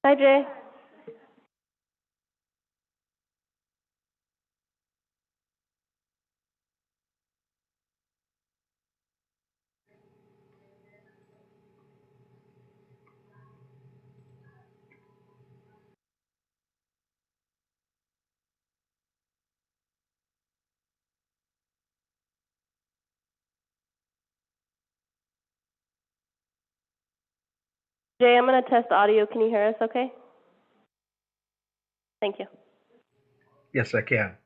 Hi, Jay. Jay, I'm going to test audio. Can you hear us okay? Thank you. Yes, I can.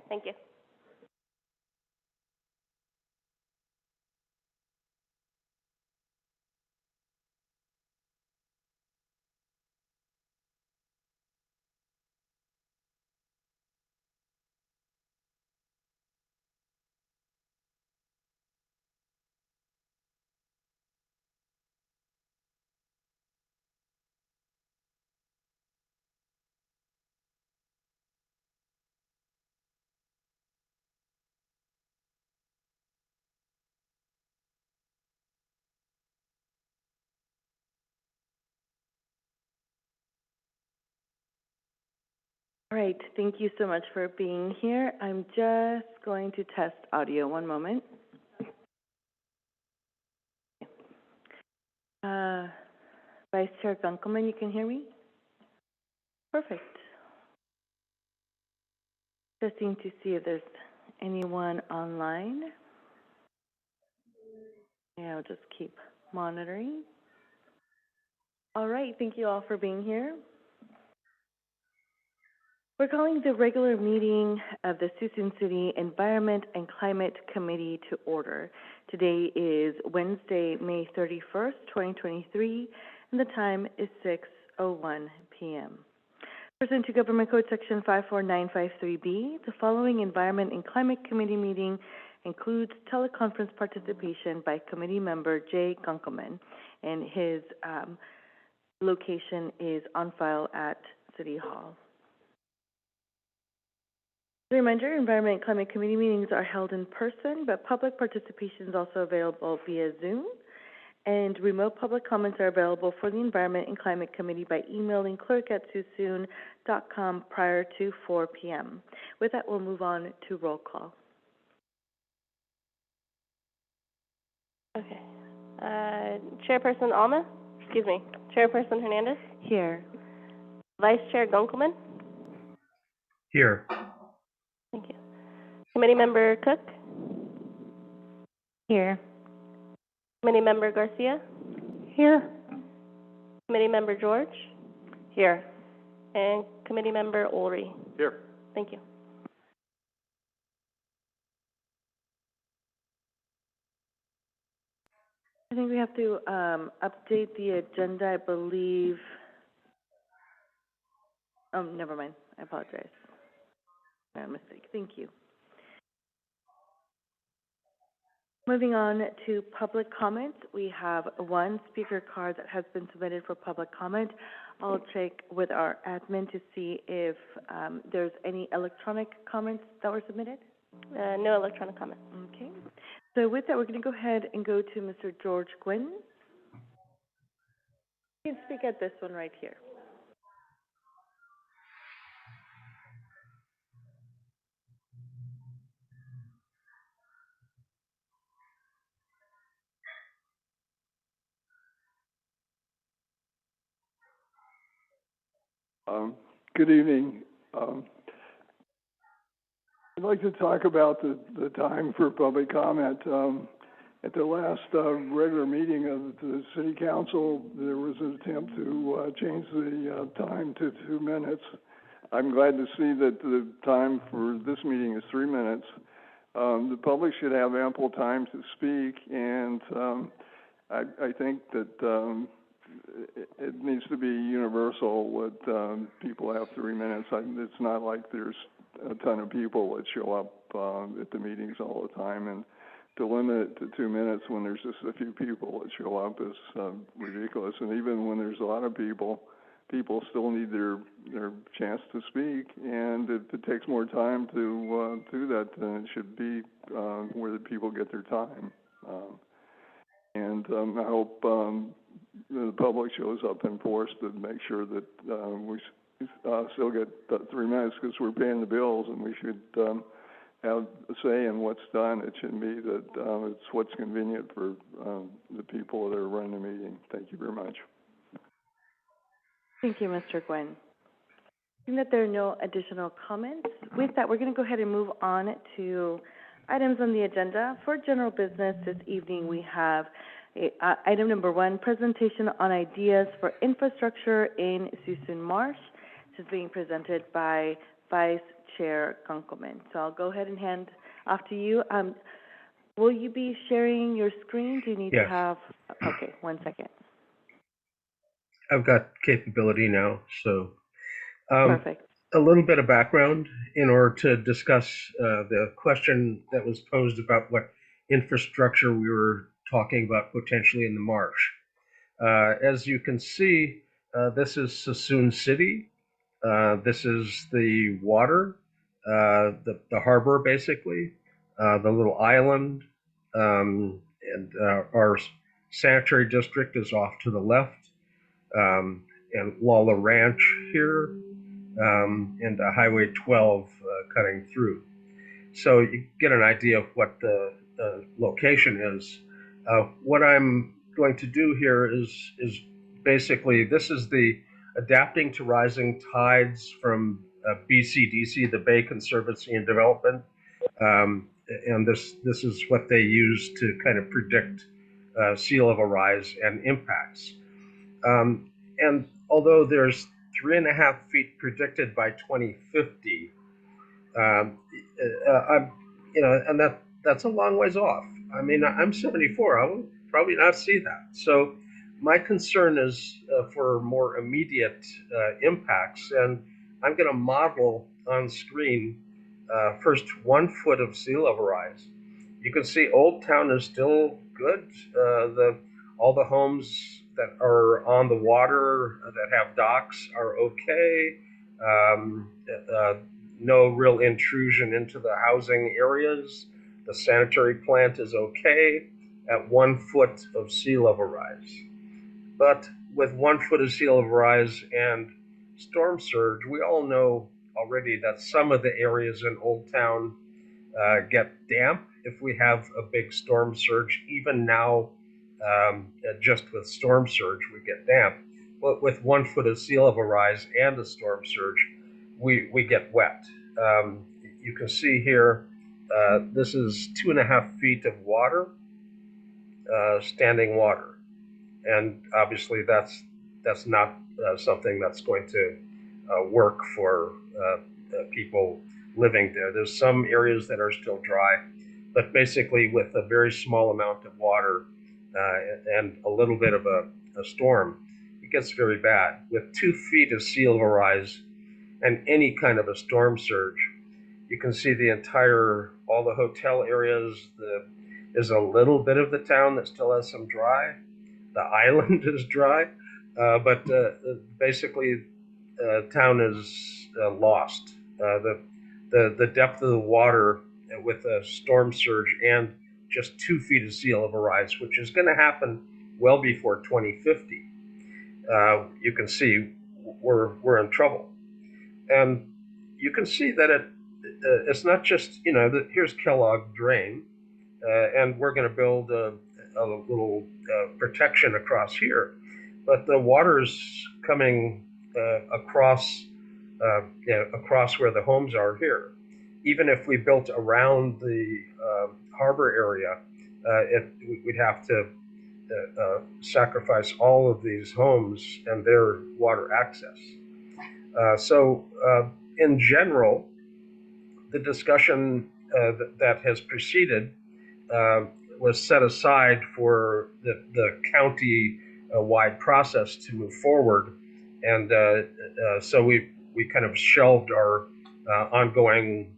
Thank you. All right, thank you so much for being here. I'm just going to test audio. One moment. Vice Chair Gunkelman, you can hear me? Perfect. Testing to see if there's anyone online. Yeah, I'll just keep monitoring. All right, thank you all for being here. We're calling the regular meeting of the Suisun City Environment and Climate Committee to order. Today is Wednesday, May 31st, 2023, and the time is 6:01 p.m. Pursuant to Government Code Section 54953B, the following Environment and Climate Committee meeting includes teleconference participation by committee member Jay Gunkelman, and his location is on file at City Hall. As a reminder, Environment and Climate Committee meetings are held in person, but public participation is also available via Zoom. And remote public comments are available for the Environment and Climate Committee by emailing clerk@suisun.com prior to 4 p.m. With that, we'll move on to roll call. Okay. Chairperson Alma? Chairperson Hernandez? Here. Vice Chair Gunkelman? Here. Thank you. Committee Member Cook? Here. Committee Member Garcia? Here. Committee Member George? Here. And Committee Member Ulrey? Here. Thank you. I think we have to update the agenda, I believe. Oh, never mind. I apologize. My mistake. Thank you. Moving on to public comment, we have one speaker card that has been submitted for public comment. I'll check with our admin to see if there's any electronic comments that were submitted. No electronic comments. Okay. So with that, we're going to go ahead and go to Mr. George Gwynn. You can speak at this one right here. Good evening. I'd like to talk about the time for public comment. At the last regular meeting of the City Council, there was an attempt to change the time to 2 minutes. I'm glad to see that the time for this meeting is 3 minutes. The public should have ample time to speak, and I think that it needs to be universal that people have 3 minutes. It's not like there's a ton of people that show up at the meetings all the time, and to limit it to 2 minutes when there's just a few people that show up is ridiculous. And even when there's a lot of people still need their chance to speak, and if it takes more time to do that, then it should be where the people get their time. I hope the public shows up in force to make sure that we still get 3 minutes because we're paying the bills, and we should have a say in what's done. It shouldn't be that it's what's convenient for the people that are running the meeting. Thank you very much. Thank you, Mr. Gwen. Seeing that there are no additional comments, with that, we're going to go ahead and move on to items on the agenda. For general business this evening, we have item number 1, presentation on ideas for infrastructure in Suisun Marsh. This is being presented by Vice Chair Kunkelman. So I'll go ahead and hand off to you. Will you be sharing your screen? Do you need Yes. to have, okay, 1 second. I've got capability now, so Perfect. a little bit of background in order to discuss the question that was posed about what infrastructure we were talking about potentially in the marsh. As you can see, this is Suisun City. This is the water, the harbor, basically, the little island, and our sanitary district is off to the left, and Lala Ranch here, and Highway 12 cutting through. So you get an idea of what the location is. What I'm going to do here is basically, this is the Adapting to Rising Tides from BCDC, the Bay Conservancy and Development, and this is what they use to kind of predict sea level rise and impacts. And although there's 3.5 feet predicted by 2050, and that's a long ways off. I mean, I'm 74. I will probably not see that. So my concern is for more immediate impacts, and I'm going to model on screen first 1 foot of sea level rise. You can see Old Town is still good. All the homes that are on the water that have docks are okay. No real intrusion into the housing areas. The sanitary plant is okay at 1 foot of sea level rise. But with 1 foot of sea level rise and storm surge, we all know already that some of the areas in Old Town get damp if we have a big storm surge. Even now, just with storm surge, we get damp. But with 1 foot of sea level rise and a storm surge, we get wet. You can see here, this is 2.5 feet of water, standing water. And obviously that's not something that's going to work for people living there. There's some areas that are still dry, but basically with a very small amount of water and a little bit of a storm, it gets very bad. With 2 feet of sea level rise and any kind of a storm surge, you can see all the hotel areas. There's a little bit of the town that still has some dry. The island is dry, but basically, town is lost. The depth of the water with a storm surge and just 2 feet of sea level rise, which is going to happen well before 2050. You can see we're in trouble, and you can see that it's not just here's Kellogg Drain, and we're going to build a little protection across here, but the water's coming across where the homes are here. Even if we built around the harbor area, we'd have to sacrifice all of these homes and their water access. So in general, the discussion that has preceded was set aside for the county-wide process to move forward, and so we kind of shelved our ongoing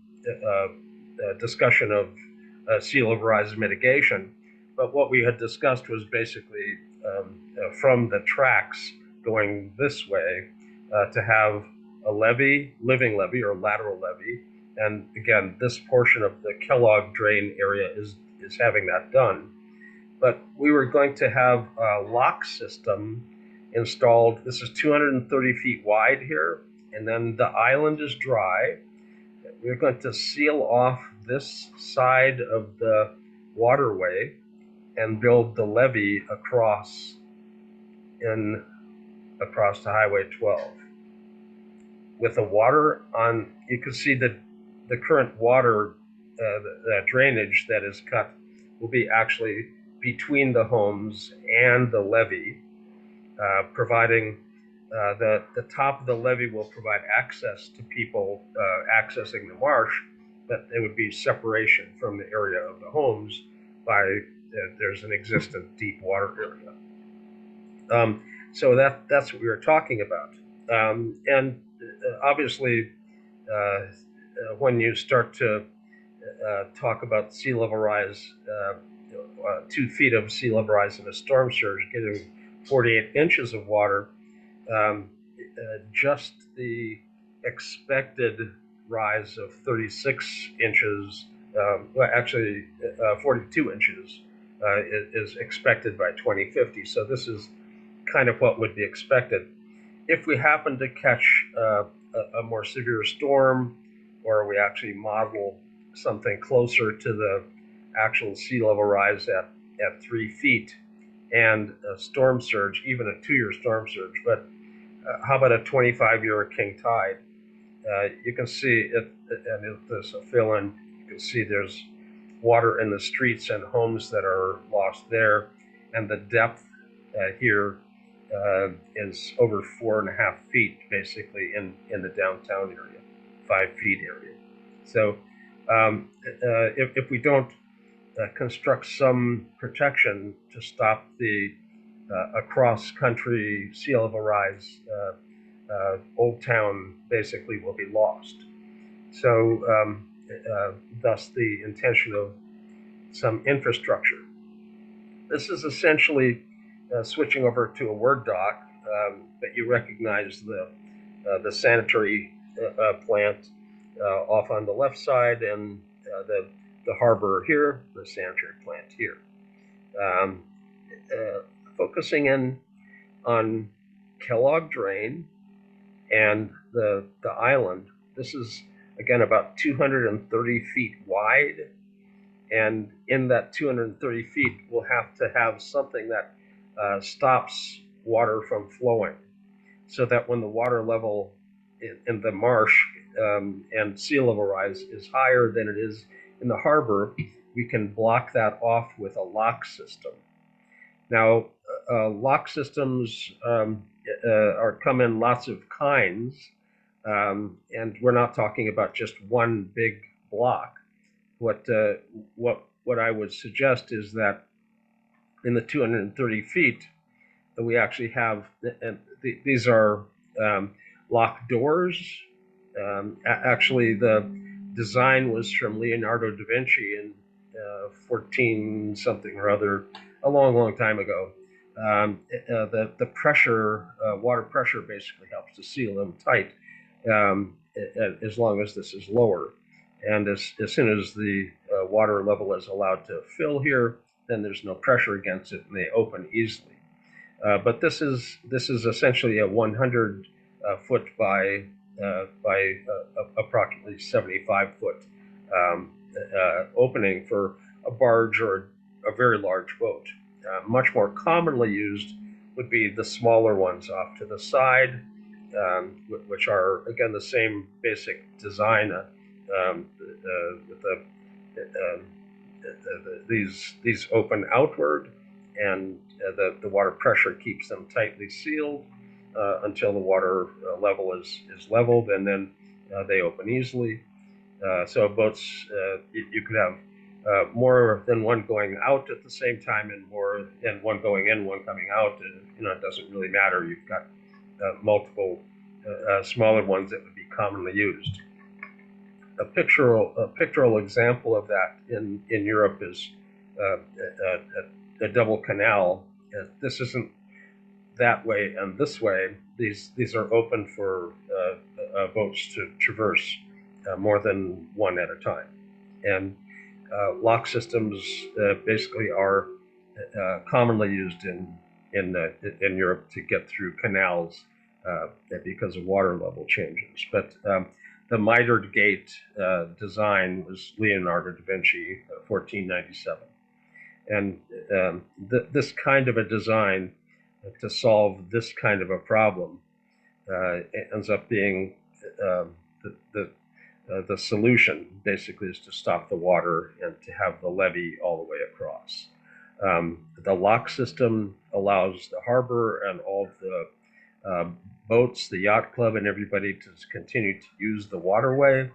discussion of sea level rise mitigation. But what we had discussed was basically from the tracks going this way to have a levee, living levee or lateral levee, and again, this portion of the Kellogg Drain area is having that done. but we were going to have a lock system installed. This is 230 feet wide here, and then the island is dry. We're going to seal off this side of the waterway and build the levee across to Highway 12. With the water on, you can see that the current water the drainage that is cut will be actually between the homes and the levee, providing the top of the levee will provide access to people accessing the marsh, but there would be separation from the area of the homes by there's an existing deep water area. So that's what we were talking about. And obviously, when you start to talk about sea level rise, 2 feet of sea level rise in a storm surge, getting 48 inches of water, just the expected rise of 36 inches, 42 inches is expected by 2050. So this is kind of what would be expected. If we happen to catch a more severe storm, or we actually model something closer to the actual sea level rise at 3 feet, and a storm surge, even a 2-year storm surge, but how about a 25-year king tide? You can see it, and if there's a fill-in, you can see there's water in the streets and homes that are lost there, and the depth here is over 4.5 feet, basically, in the downtown area, 5 feet area. So if we don't construct some protection to stop the across-country sea level rise, Old Town basically will be lost. So thus the intention of some infrastructure. This is essentially switching over to a Word doc, but you recognize the sanitary plant off on the left side, and the harbor here, the sanitary plant here. Focusing in on Kellogg Drain and the island. This is, again, about 230 feet wide, and in that 230 feet, we'll have to have something that stops water from flowing, so that when the water level in the marsh and sea level rise is higher than it is in the harbor, we can block that off with a lock system. Now, lock systems come in lots of kinds, and we're not talking about just one big block. What I would suggest is that in the 230 feet, we actually have, and these are lock doors. Actually, the design was from Leonardo da Vinci in 14 something or other, a long time ago. The pressure, water pressure, basically helps to seal them tight as long as this is lower. And as soon as the water level is allowed to fill here, then there's no pressure against it, and they open easily. But this is essentially a 100 foot by approximately 75 foot opening for a barge or a very large boat. Much more commonly used would be the smaller ones off to the side, which are, again, the same basic design with these open outward, and the water pressure keeps them tightly sealed until the water level is leveled, and then they open easily. So boats, you could have more than one going out at the same time, and one going in, one coming out. And, it doesn't really matter. You've got multiple smaller ones that would be commonly used. A pictorial example of that in Europe is a double canal. This isn't that way and this way. These are open for boats to traverse more than one at a time. And lock systems basically are commonly used in Europe to get through canals because of water level changes. But the mitered gate design was Leonardo da Vinci, 1497. And this kind of a design to solve this kind of a problem ends up being the solution. Basically, is to stop the water and to have the levee all the way across. The lock system allows the harbor and all the boats, the yacht club, and everybody to continue to use the waterway,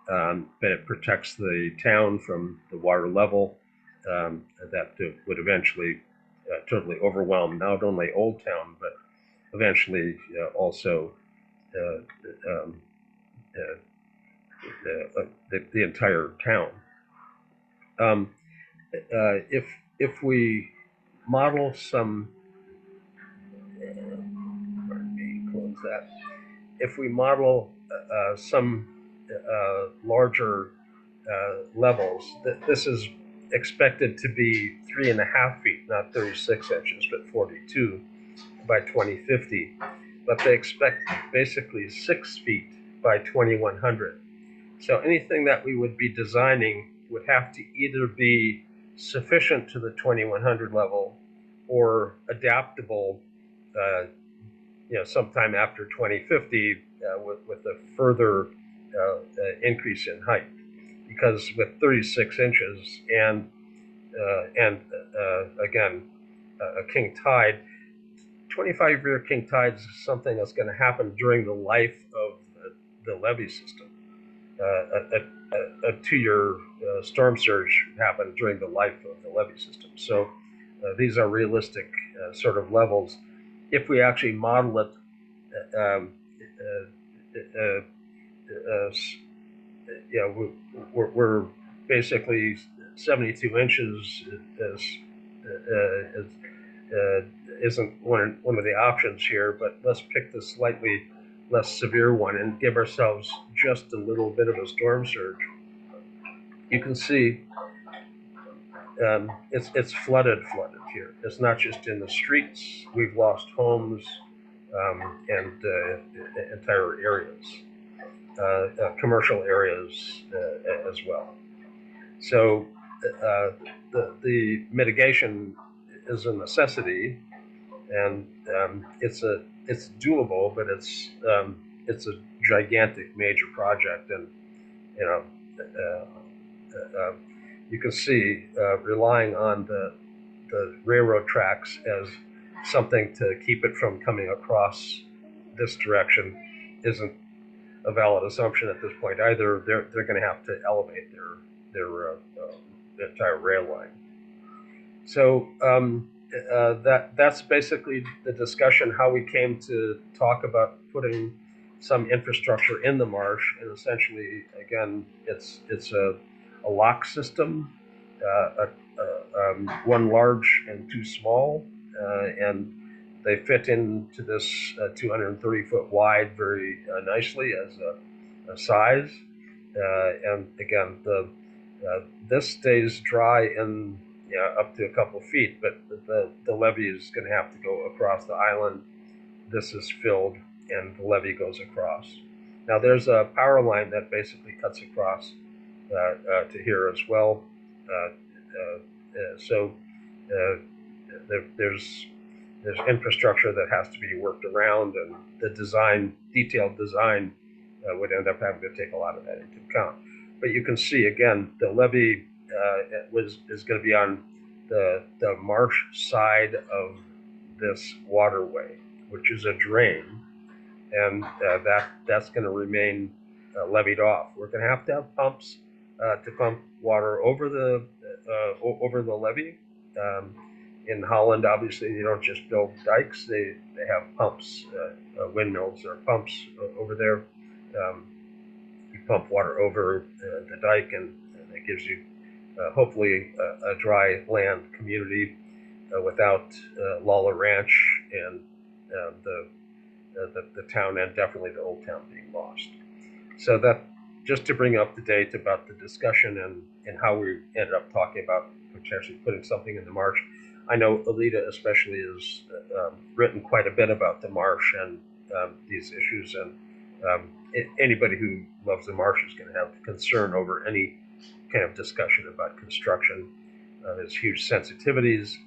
but it protects the town from the water level that would eventually totally overwhelm not only Old Town, but eventually also um, the entire town. If we model some, pardon me, close that. If we model some larger levels, this is expected to be 3.5 feet, not 36 inches, but 42 by 2050. But they expect basically 6 feet by 2100. So anything that we would be designing would have to either be sufficient to the 2100 level or adaptable, sometime after 2050 with a further increase in height. Because with 36 inches and again a king tide, 25-year king tides is something that's going to happen during the life of the levee system. A 2-year storm surge happened during the life of the levee system. So these are realistic sort of levels. If we actually model it, we're basically 72 inches isn't one of the options here, but let's pick the slightly less severe one and give ourselves just a little bit of a storm surge. You can see it's flooded here. It's not just in the streets. We've lost homes and entire areas, commercial areas as well. So the mitigation is a necessity, and it's doable, but it's a gigantic major project, and you can see relying on the railroad tracks as something to keep it from coming across this direction isn't a valid assumption at this point either. They're going to have to elevate their entire rail line. So that's basically the discussion, how we came to talk about putting some infrastructure in the marsh. And essentially, again, it's a lock system, one large and two small, and they fit into this 230-foot wide very nicely as a size. And again, this stays dry in up to a couple feet, but the levee is going to have to go across the island. This is filled, and the levee goes across. Now there's a power line that basically cuts across to here as well. So there's infrastructure that has to be worked around, and the detailed design would end up having to take a lot of that into account. But you can see again, the levee is going to be on the marsh side of this waterway, which is a drain, and that's going to remain levied off. We're going to have pumps to pump water over the levee. In Holland, obviously, they don't just build dikes; they have pumps, windmills or pumps over there. You pump water over the dike, and it gives you hopefully a dry land community without Lala Ranch and the town, and definitely the old town, being lost. So that, just to bring up to date about the discussion and how we ended up talking about potentially putting something in the marsh. I know Alita especially has written quite a bit about the marsh and these issues, and anybody who loves the marsh is going to have concern over any kind of discussion about construction. There's huge sensitivities.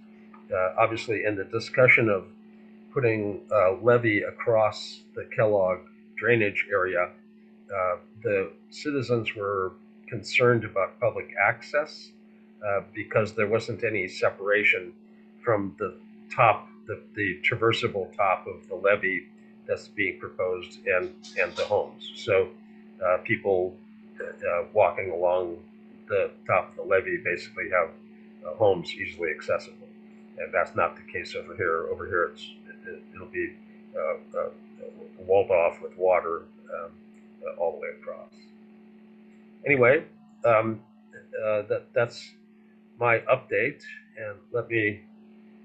Obviously, in the discussion of putting a levee across the Kellogg drainage area, the citizens were concerned about public access because there wasn't any separation from the top, the traversable top of the levee that's being proposed and the homes. So people walking along the top of the levee basically have homes easily accessible. And that's not the case over here. Over here, it'll be walled off with water all the way across. Anyway, that's my update, and let me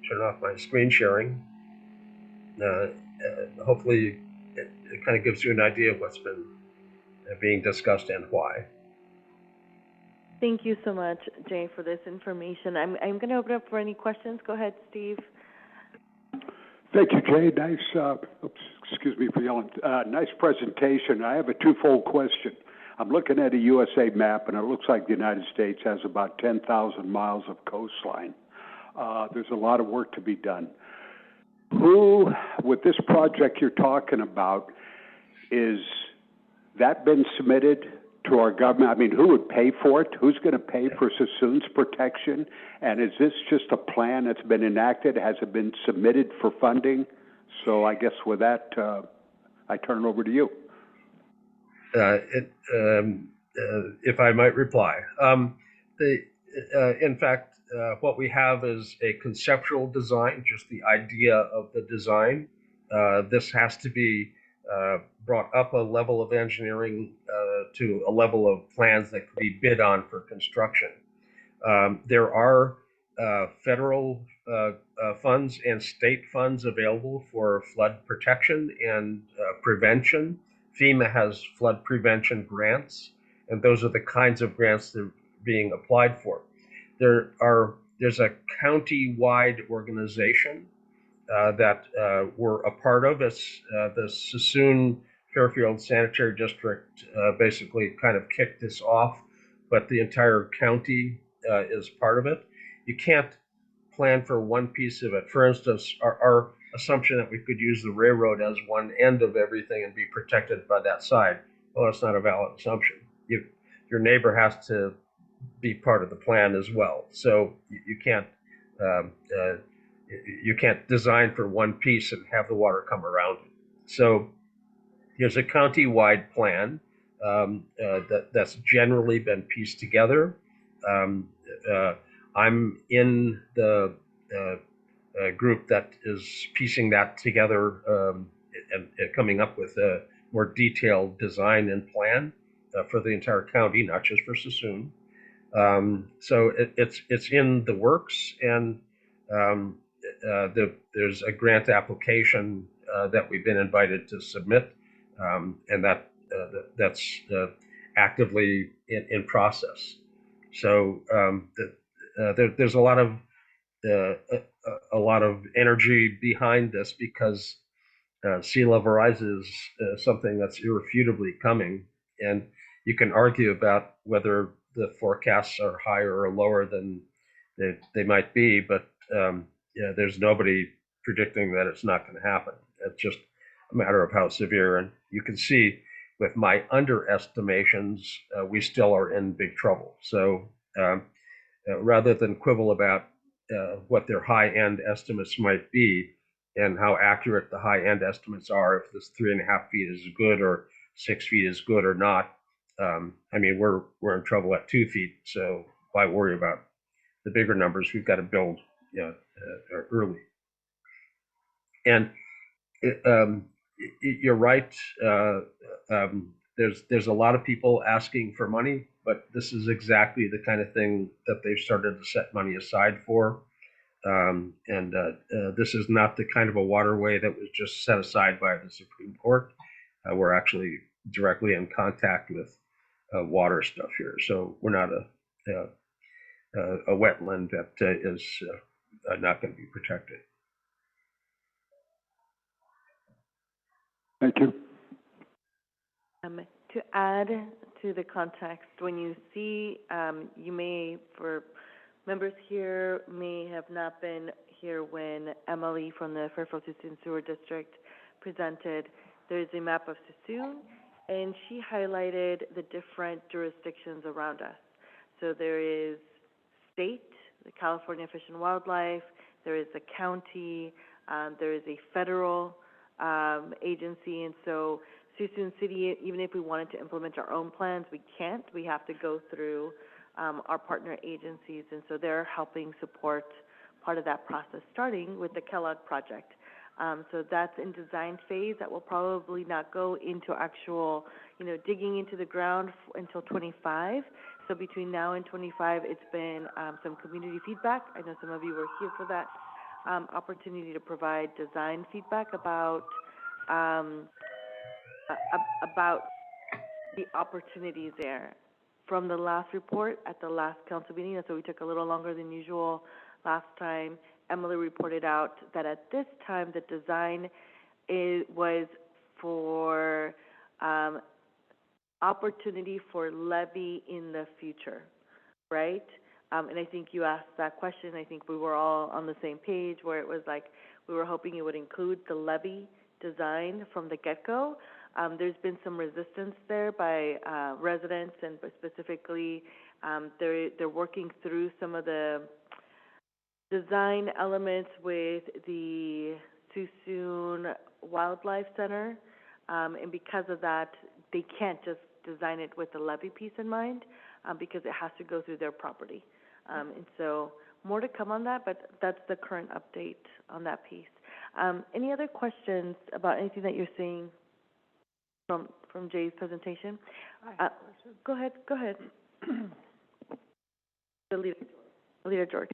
turn off my screen sharing. Hopefully, it kind of gives you an idea of what's been being discussed and why. Thank you so much, Jay, for this information. I'm going to open up for any questions. Go ahead, Steve. Thank you, Jay. Nice, excuse me for yelling. Nice presentation. I have a twofold question. I'm looking at a USA map, and it looks like the United States has about 10,000 miles of coastline. There's a lot of work to be done. Who, with this project you're talking about, is that been submitted to our government? I mean, who would pay for it? Who's going to pay for Suisun's protection? And is this just a plan that's been enacted? Has it been submitted for funding? So I guess with that, I turn it over to you. If I might reply. In fact, what we have is a conceptual design, just the idea of the design. This has to be brought up a level of engineering to a level of plans that could be bid on for construction. There are federal funds and state funds available for flood protection and prevention. FEMA has flood prevention grants, and those are the kinds of grants that are being applied for. There's a county-wide organization that we're a part of. It's the Suisun Fairfield Sanitary District basically kind of kicked this off, but the entire county is part of it. You can't plan for one piece of it. For instance, our assumption that we could use the railroad as one end of everything and be protected by that side, well, that's not a valid assumption. Your neighbor has to be part of the plan as well. So you can't design for one piece and have the water come around it. So there's a county-wide plan that's generally been pieced together. I'm in the group that is piecing that together and coming up with a more detailed design and plan for the entire county, not just for Suisun. So it's in the works, and there's a grant application that we've been invited to submit, and that's actively in process. So there's a lot of energy behind this because sea level rise is something that's irrefutably coming, and you can argue about whether the forecasts are higher or lower than they might be, but there's nobody predicting that it's not going to happen. It's just a matter of how severe. And you can see with my underestimations, we still are in big trouble. So rather than quibble about what their high-end estimates might be and how accurate the high-end estimates are, if this 3.5 feet is good or 6 feet is good or not, I mean, we're in trouble at 2 feet, so why worry about the bigger numbers? We've got to build early. And you're right. There's a lot of people asking for money, but this is exactly the kind of thing that they've started to set money aside for. This is not the kind of a waterway that was just set aside by the Supreme Court. We're actually directly in contact with water stuff here, so we're not a wetland that is not going to be protected. Thank you. To add to the context, when you see, you may, for members here, may have not been here when Emily from the Fairfield-Suisun Sewer District presented. There's a map of Suisun, and she highlighted the different jurisdictions around us. So there is state, the California Fish and Wildlife, there is the county, there is a federal agency, and so Suisun City, even if we wanted to implement our own plans, we can't. We have to go through our partner agencies, and so they're helping support part of that process, starting with the Kellogg project. So that's in design phase. That will probably not go into actual, digging into the ground until 25. So between now and 25, it's been some community feedback. I know some of you were here for that opportunity to provide design feedback about the opportunities there. From the last report at the last council meeting, so we took a little longer than usual last time, Emily reported out that at this time the design was for opportunity for levy in the future, right? And I think you asked that question. I think we were all on the same page where it was like we were hoping it would include the levy design from the get-go. There's been some resistance there by residents, and specifically they're working through some of the design elements with the Suisun Wildlife Center, and because of that, they can't just design it with the levee piece in mind, because it has to go through their property. And so more to come on that, but that's the current update on that piece. Any other questions about anything that you're seeing from Jay's presentation? Go ahead. The leader George.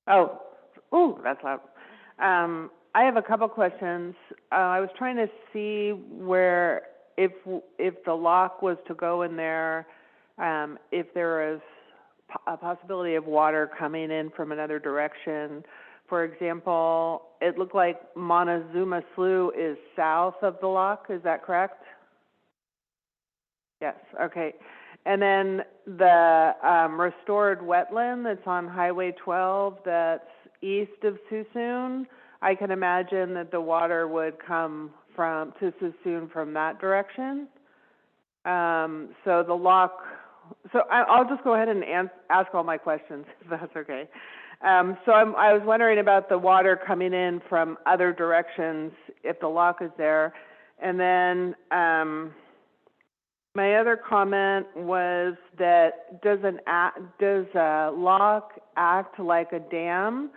That's loud. I have a couple questions. I was trying to see where, if the lock was to go in there, if there is a possibility of water coming in from another direction. For example, it looked like Montezuma Slough is south of the lock. Is that correct? Yes. Okay. And then the restored wetland that's on Highway 12 that's east of Suisun, I can imagine that the water would come to Suisun from that direction. So the lock, I'll just go ahead and ask all my questions, if that's okay. So I was wondering about the water coming in from other directions if the lock is there. And then my other comment was that does a lock act like a dam?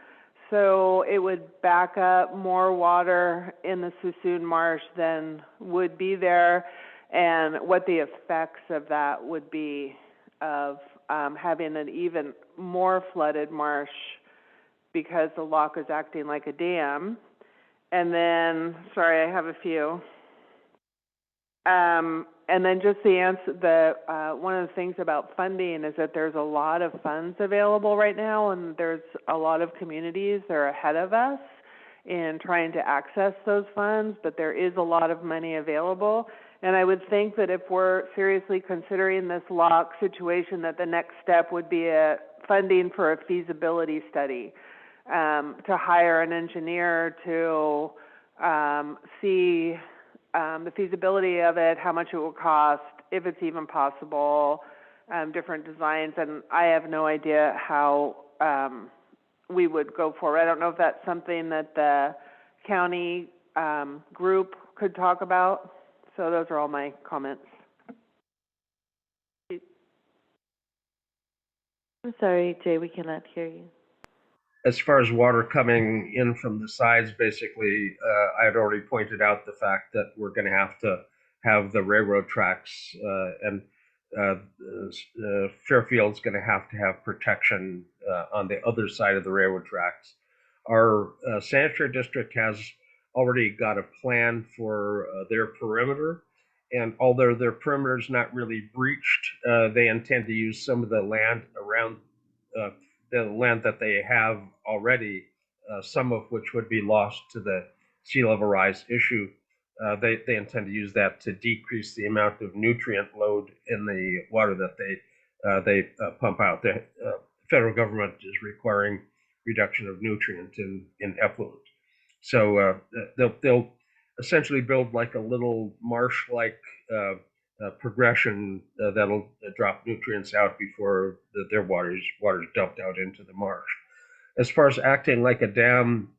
So it would back up more water in the Suisun Marsh than would be there, and what the effects of that would be of having an even more flooded marsh because the lock is acting like a dam. And then, sorry, I have a few. And then just the answer, one of the things about funding is that there's a lot of funds available right now, and there's a lot of communities that are ahead of us in trying to access those funds, but there is a lot of money available. And I would think that if we're seriously considering this lock situation, that the next step would be a funding for a feasibility study, to hire an engineer to see the feasibility of it, how much it will cost, if it's even possible, different designs, and I have no idea how we would go forward. I don't know if that's something that the county group could talk about. So those are all my comments. I'm sorry, Jay, we cannot hear you. As far as water coming in from the sides, basically, I had already pointed out the fact that we're going to have the railroad tracks, and Fairfield's going to have protection on the other side of the railroad tracks. Our sanitary district has already got a plan for their perimeter, and although their perimeter is not really breached, they intend to use some of the land around the land that they have already, some of which would be lost to the sea level rise issue. They intend to use that to decrease the amount of nutrient load in the water that they pump out. The federal government is requiring reduction of nutrient in effluent. So they'll essentially build like a little marsh-like progression that'll drop nutrients out before their water is dumped out into the marsh. As far as acting like a dam,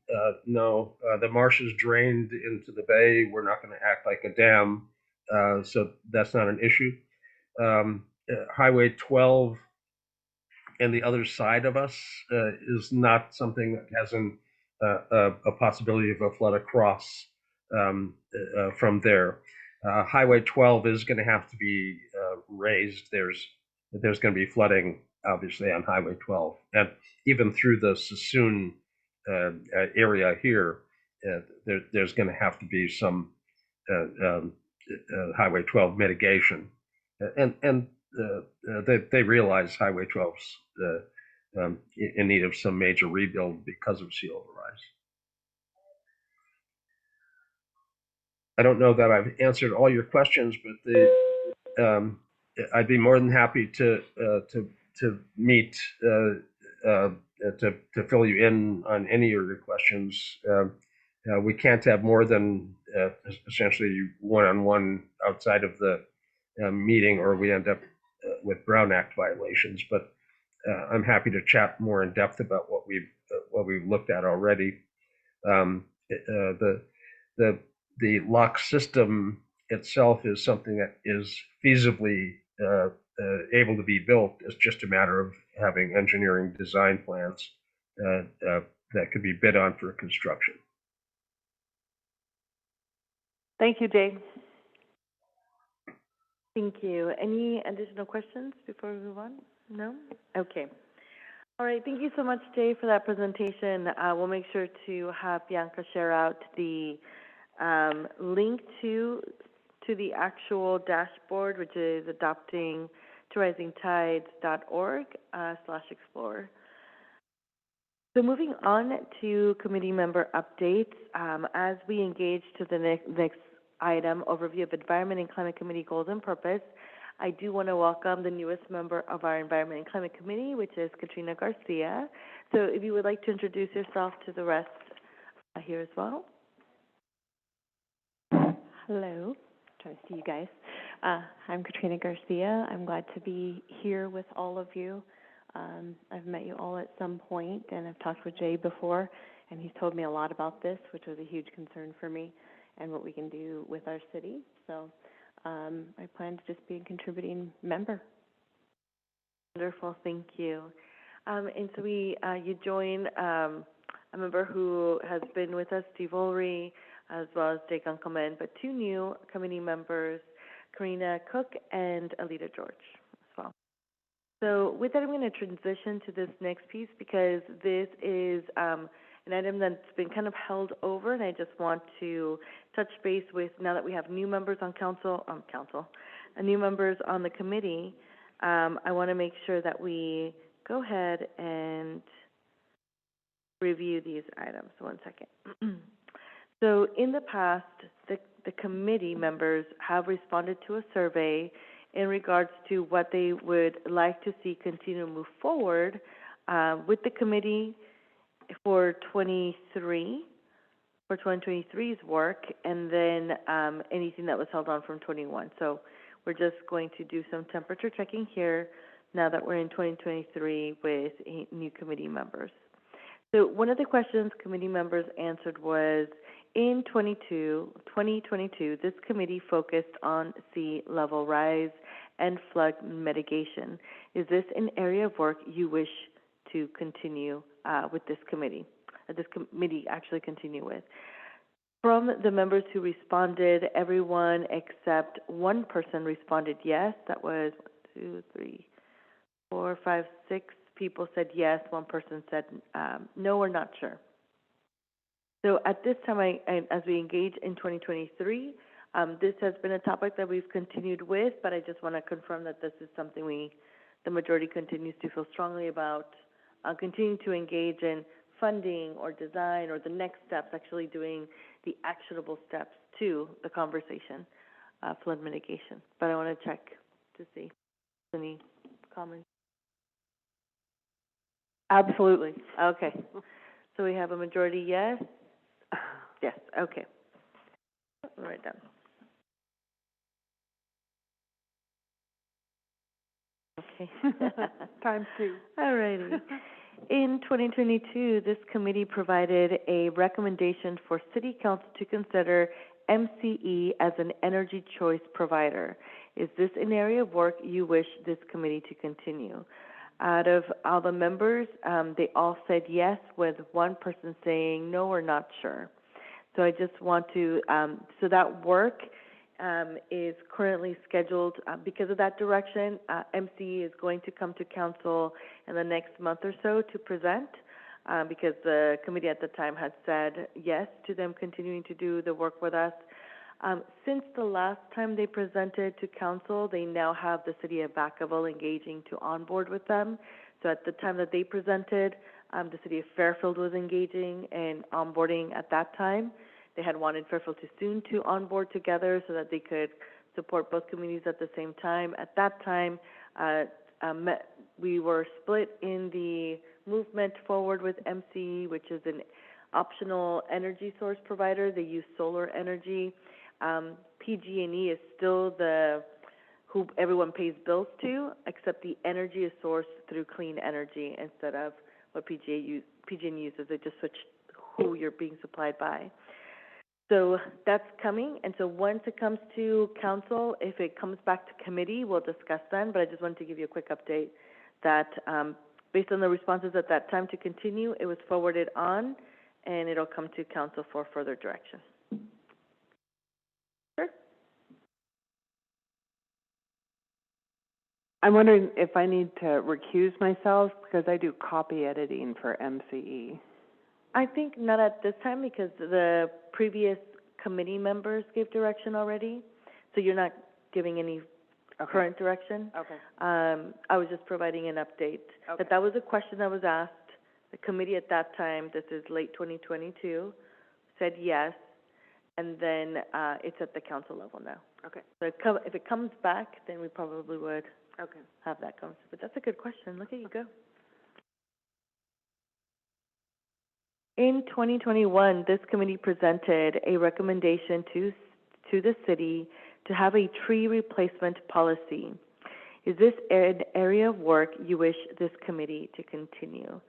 no, the marsh is drained into the bay. We're not going to act like a dam, so that's not an issue. Highway 12 and the other side of us is not something that has a possibility of a flood across from there. Highway 12 is going to have to be raised. There's going to be flooding, obviously, on Highway 12, and even through the Suisun area here, there's going to have to be some Highway 12 mitigation, and they realize Highway 12's in need of some major rebuild because of sea level rise. I don't know that I've answered all your questions, but I'd be more than happy to meet to fill you in on any of your questions. We can't have more than essentially one-on-one outside of the meeting, or we end up with Brown Act violations. But I'm happy to chat more in depth about what we've looked at already. The lock system itself is something that is feasibly able to be built. It's just a matter of having engineering design plans that could be bid on for construction. Thank you, Jay. Thank you. Any additional questions before we move on? No? Okay. All right. Thank you so much, Jay, for that presentation. We'll make sure to have Bianca share out the link to the actual dashboard, which is adoptingtorisingtides.org/explore. So moving on to committee member updates, as we engage to the next item, overview of Environment and Climate Committee goals and purpose, I do want to welcome the newest member of our Environment and Climate Committee, which is Katrina Garcia. So if you would like to introduce yourself to the rest here as well. Hello, trying to see you guys. I'm Katrina Garcia. I'm glad to be here with all of you. I've met you all at some point, and I've talked with Jay before, and he's told me a lot about this, which was a huge concern for me, and what we can do with our city. So I plan to just be a contributing member. Wonderful, thank you. And so you join a member who has been with us, Steve Ulrey, as well as Jay Gunkelman, but two new committee members, Karina Cook and Alita George as well. So with that, I'm going to transition to this next piece because this is an item that's been kind of held over, and I just want to touch base with, now that we have new members on new members on the committee, I want to make sure that we go ahead and review these items. One second. So in the past, the committee members have responded to a survey in regards to what they would like to see continue to move forward with the committee for 2023's work, and then anything that was held on from 21. So we're just going to do some temperature checking here now that we're in 2023 with new committee members. So one of the questions committee members answered was, in 2022, this committee focused on sea level rise and flood mitigation. Is this an area of work you wish to continue with this committee? This committee actually continue with? From the members who responded, everyone except one person responded yes. That was 1, 2, 3, 4, 5, 6 people said yes. One person said no or not sure. So at this time, as we engage in 2023, This has been a topic that we've continued with, but I just want to confirm that this is something the majority continues to feel strongly about, continuing to engage in funding or design or the next steps, actually doing the actionable steps to the conversation, flood mitigation. But I want to check to see if there's any comments. Absolutely. Okay. So we have a majority yes? Yes, okay. I'll write down. Okay. Times two. All righty. In 2022, this committee provided a recommendation for City Council to consider MCE as an energy choice provider. Is this an area of work you wish this committee to continue? Out of all the members, they all said yes, with one person saying no or not sure. So I just want to, so that work is currently scheduled because of that direction. MCE is going to come to council in the next month or so to present because the committee at the time had said yes to them continuing to do the work with us. Since the last time they presented to council, they now have the city of Vacaville engaging to onboard with them. So at the time that they presented, the city of Fairfield was engaging and onboarding at that time. They had wanted Fairfield to soon to onboard together so that they could support both communities at the same time. At that time, we were split in the movement forward with MCE, which is an optional energy source provider. They use solar energy. PG&E is still who everyone pays bills to, except the energy is sourced through clean energy instead of what PG&E uses. They just switch who you're being supplied by. So that's coming, and so once it comes to council, if it comes back to committee, we'll discuss then, but I just wanted to give you a quick update that based on the responses at that time to continue, it was forwarded on, and it'll come to council for further direction. Sure. I'm wondering if I need to recuse myself because I do copy editing for MCE. I think not at this time because the previous committee members gave direction already, so you're not giving any current direction. Okay. I was just providing an update. Okay. That was a question that was asked. The committee at that time, this is late 2022, said yes, and then it's at the council level now. Okay. So if it comes back, then we probably would have that conversation. But that's a good question. Look at you go. In 2021, this committee presented a recommendation to the city to have a tree replacement policy. Is this an area of work you wish this committee to continue?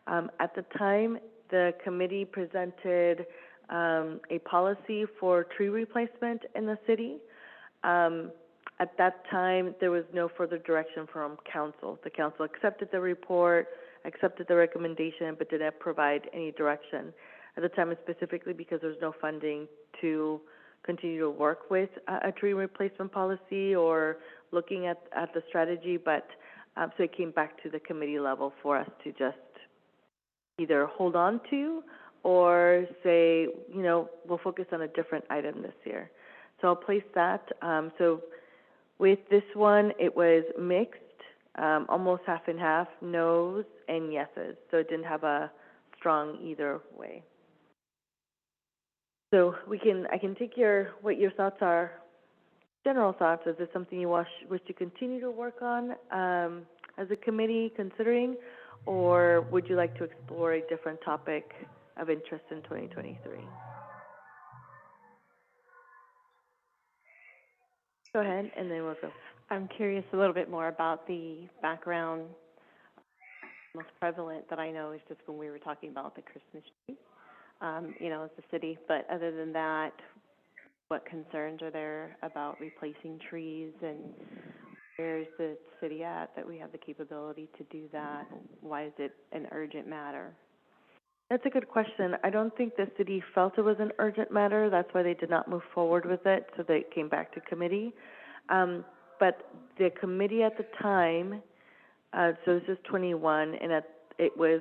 At the time, the committee presented a policy for tree replacement in the city. At that time, there was no further direction from council. The council accepted the report, accepted the recommendation, but didn't provide any direction. At the time, specifically because there's no funding to continue to work with a tree replacement policy or looking at the strategy, but so it came back to the committee level for us to just either hold on to or say, you know, we'll focus on a different item this year. So I'll place that. So with this one, it was mixed. Almost half and half, no's and yeses. So it didn't have a strong either way. So I can take what your thoughts are, general thoughts. Is this something you wish to continue to work on as a committee considering, or would you like to explore a different topic of interest in 2023? Go ahead, and then we'll go. I'm curious a little bit more about the background. Most prevalent that I know is just when we were talking about the Christmas tree, you know, as a city. But other than that, what concerns are there about replacing trees, and where's the city at that we have the capability to do that? Why is it an urgent matter? That's a good question. I don't think the city felt it was an urgent matter. That's why they did not move forward with it, so they came back to committee. But the committee at the time, so this is 21, and it was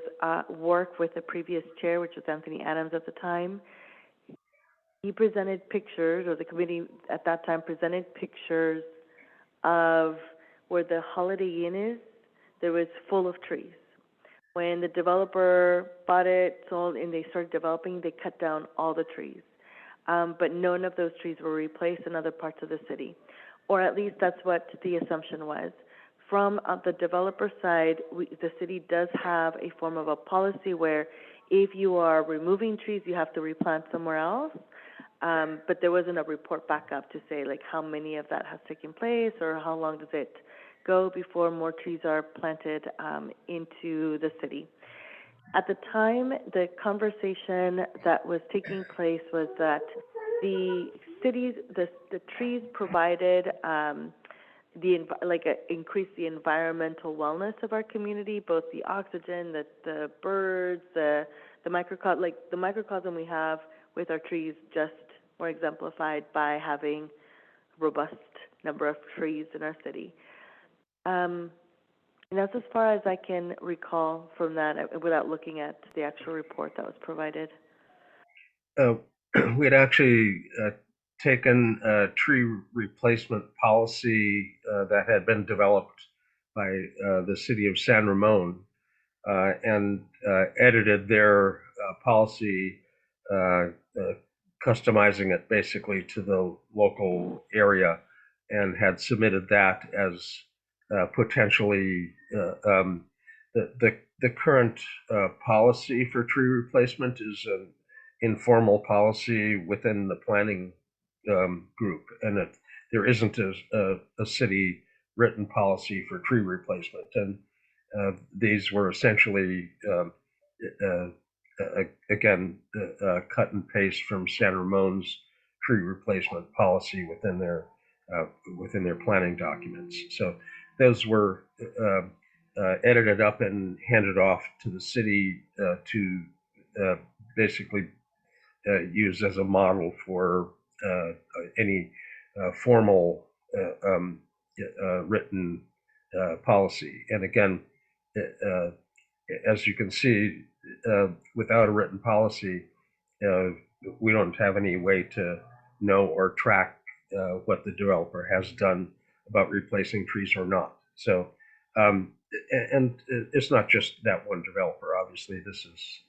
work with the previous chair, which was Anthony Adams at the time. he presented pictures, or the committee at that time presented pictures of where the Holiday Inn is. There was full of trees. When the developer bought it, sold, and they started developing, they cut down all the trees. But none of those trees were replaced in other parts of the city, or at least that's what the assumption was. From the developer side, the city does have a form of a policy where if you are removing trees, you have to replant somewhere else. But there wasn't a report back up to say like how many of that has taken place or how long does it go before more trees are planted into the city. At the time, the conversation that was taking place was that the cities, the trees provided increase the environmental wellness of our community, both the oxygen, the birds, the microcosm, like the microcosm we have with our trees just more exemplified by having a robust number of trees in our city. And that's as far as I can recall from that without looking at the actual report that was provided. We had actually taken a tree replacement policy that had been developed by the city of San Ramon and edited their policy, customizing it basically to the local area, and had submitted that as potentially the current policy for tree replacement is an informal policy within the planning group, and there isn't a city written policy for tree replacement. And these were essentially, again, cut and paste from San Ramon's tree replacement policy within their planning documents. So those were edited up and handed off to the city to basically use as a model for any formal written policy. And again, as you can see, without a written policy, we don't have any way to know or track what the developer has done about replacing trees or not. So, and it's not just that one developer. Obviously, this is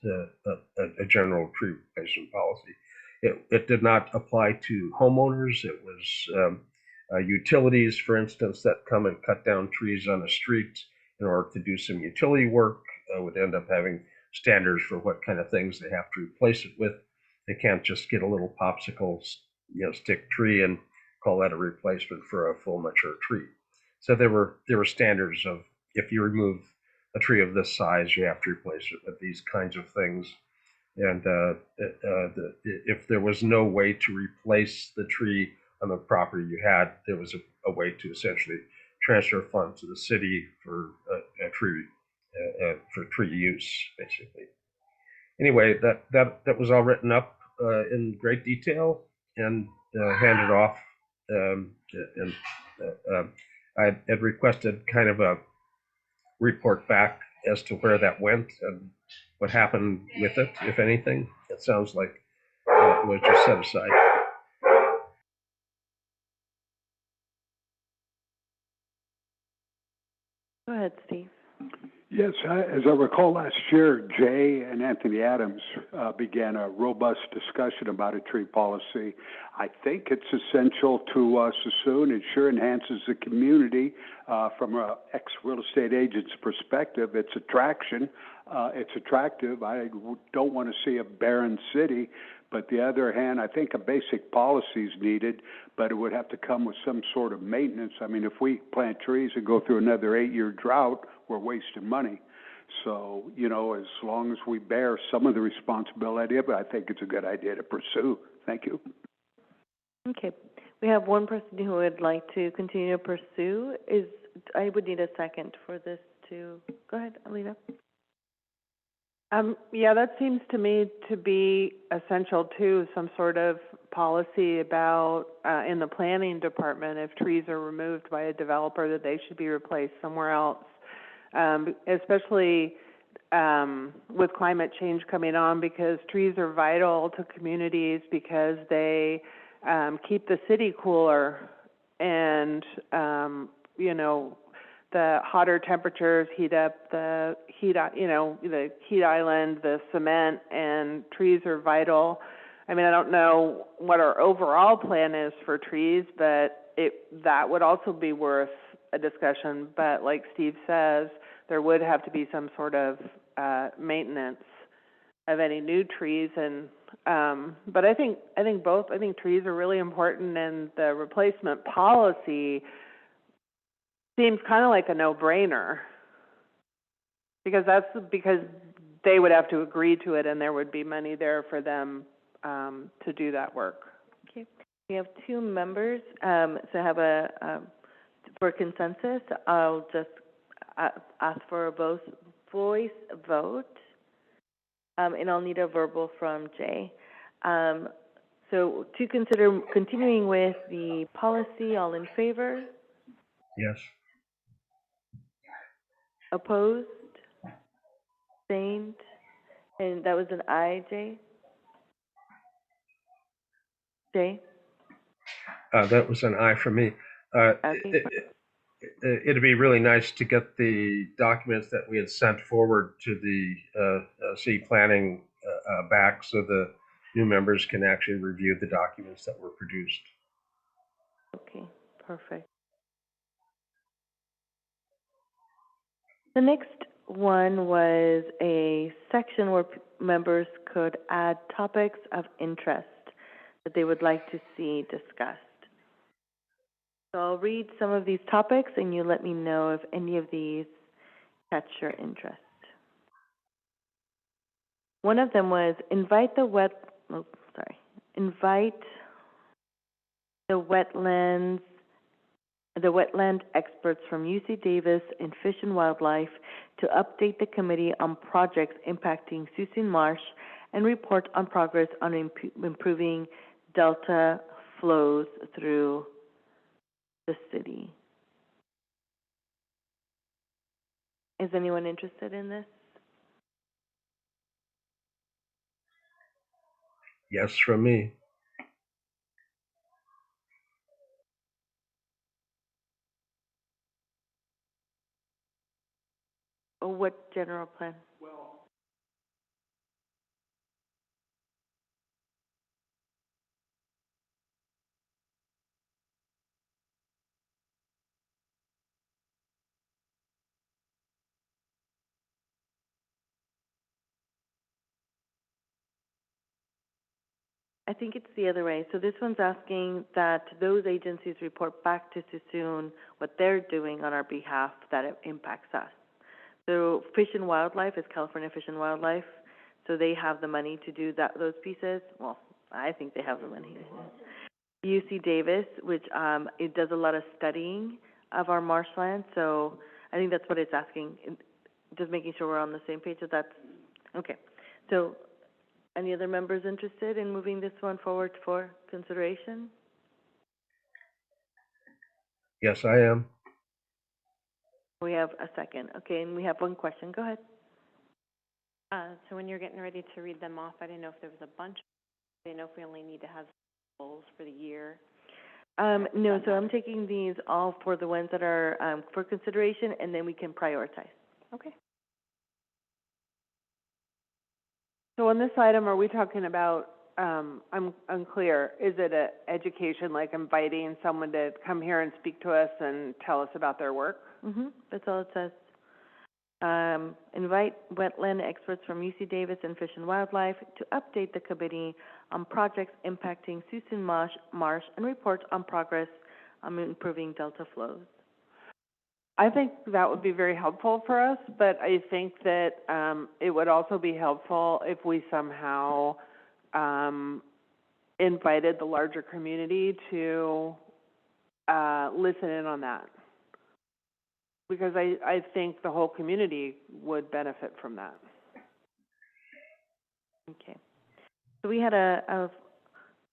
a general tree replacement policy. It did not apply to homeowners. It was utilities, for instance, that come and cut down trees on a street in order to do some utility work, would end up having standards for what kind of things they have to replace it with. They can't just get a little popsicle, stick tree and call that a replacement for a full mature tree. So there were standards of, if you remove a tree of this size, you have to replace it with these kinds of things. And if there was no way to replace the tree on the property you had, there was a way to essentially transfer funds to the city for a tree for tree use, basically. Anyway, that was all written up in great detail and handed off. I had requested kind of a report back as to where that went and what happened with it, if anything. It sounds like it was just set aside. Go ahead, Steve. Yes, as I recall last year, Jay and Anthony Adams began a robust discussion about a tree policy. I think it's essential to Suisun. It sure enhances the community from an ex-real estate agent's perspective. It's attractive. I don't want to see a barren city. But the other hand, I think a basic policy is needed, but it would have to come with some sort of maintenance. I mean, if we plant trees and go through another 8-year drought, we're wasting money. So, as long as we bear some of the responsibility of it, I think it's a good idea to pursue. Thank you. Okay. We have one person who would like to continue to pursue. I would need a second for this to, go ahead, Alita. Yeah, that seems to me to be essential too, some sort of policy about, in the planning department, if trees are removed by a developer, that they should be replaced somewhere else. Especially, with climate change coming on, because trees are vital to communities because they keep the city cooler, and you know, the hotter temperatures heat up the heat, the heat island, the cement, and trees are vital. I mean, I don't know what our overall plan is for trees, but that would also be worth a discussion. But like Steve says, there would have to be some sort of maintenance of any new trees, and but I think trees are really important, and the replacement policy seems kind of like a no-brainer, because they would have to agree to it, and there would be money there for them to do that work. Okay. We have 2 members, so I have for consensus, I'll just ask for a voice vote, and I'll need a verbal from Jay. So to consider continuing with the policy, all in favor? Yes. Opposed? Abstained? And that was an aye, Jay? Jay? That was an aye for me. Okay. It'd be really nice to get the documents that we had sent forward to the city planning back, so the new members can actually review the documents that were produced. Okay, perfect. The next one was a section where members could add topics of interest that they would like to see discussed. So I'll read some of these topics, and you let me know if any of these catch your interest. One of them was invite the wetland experts from UC Davis and Fish and Wildlife to update the committee on projects impacting Suisun Marsh and report on progress on improving delta flows through the city. Is anyone interested in this? Yes, from me. Or what general plan? I think it's the other way. So this one's asking that those agencies report back to Suisun what they're doing on our behalf that it impacts us. So Fish and Wildlife is California Fish and Wildlife, so they have the money to do those pieces. Well, I think they have the money. UC Davis, which it does a lot of studying of our marshland, so I think that's what it's asking. Just making sure we're on the same page. So that's okay. So, any other members interested in moving this one forward for consideration? Yes, I am. We have a second. Okay, and we have one question. Go ahead. So when you're getting ready to read them off, I didn't know if there was a bunch. I didn't know if we only need to have goals for the year. No, so I'm taking these all for the ones that are for consideration, and then we can prioritize. Okay. So on this item, are we talking about, I'm unclear, is it a education, like inviting someone to come here and speak to us and tell us about their work? That's all it says. Invite wetland experts from UC Davis and Fish and Wildlife to update the committee on projects impacting Suisun Marsh and report on progress on improving delta flows. I think that would be very helpful for us, but I think that it would also be helpful if we somehow invited the larger community to listen in on that. Because I think the whole community would benefit from that. Okay. So we had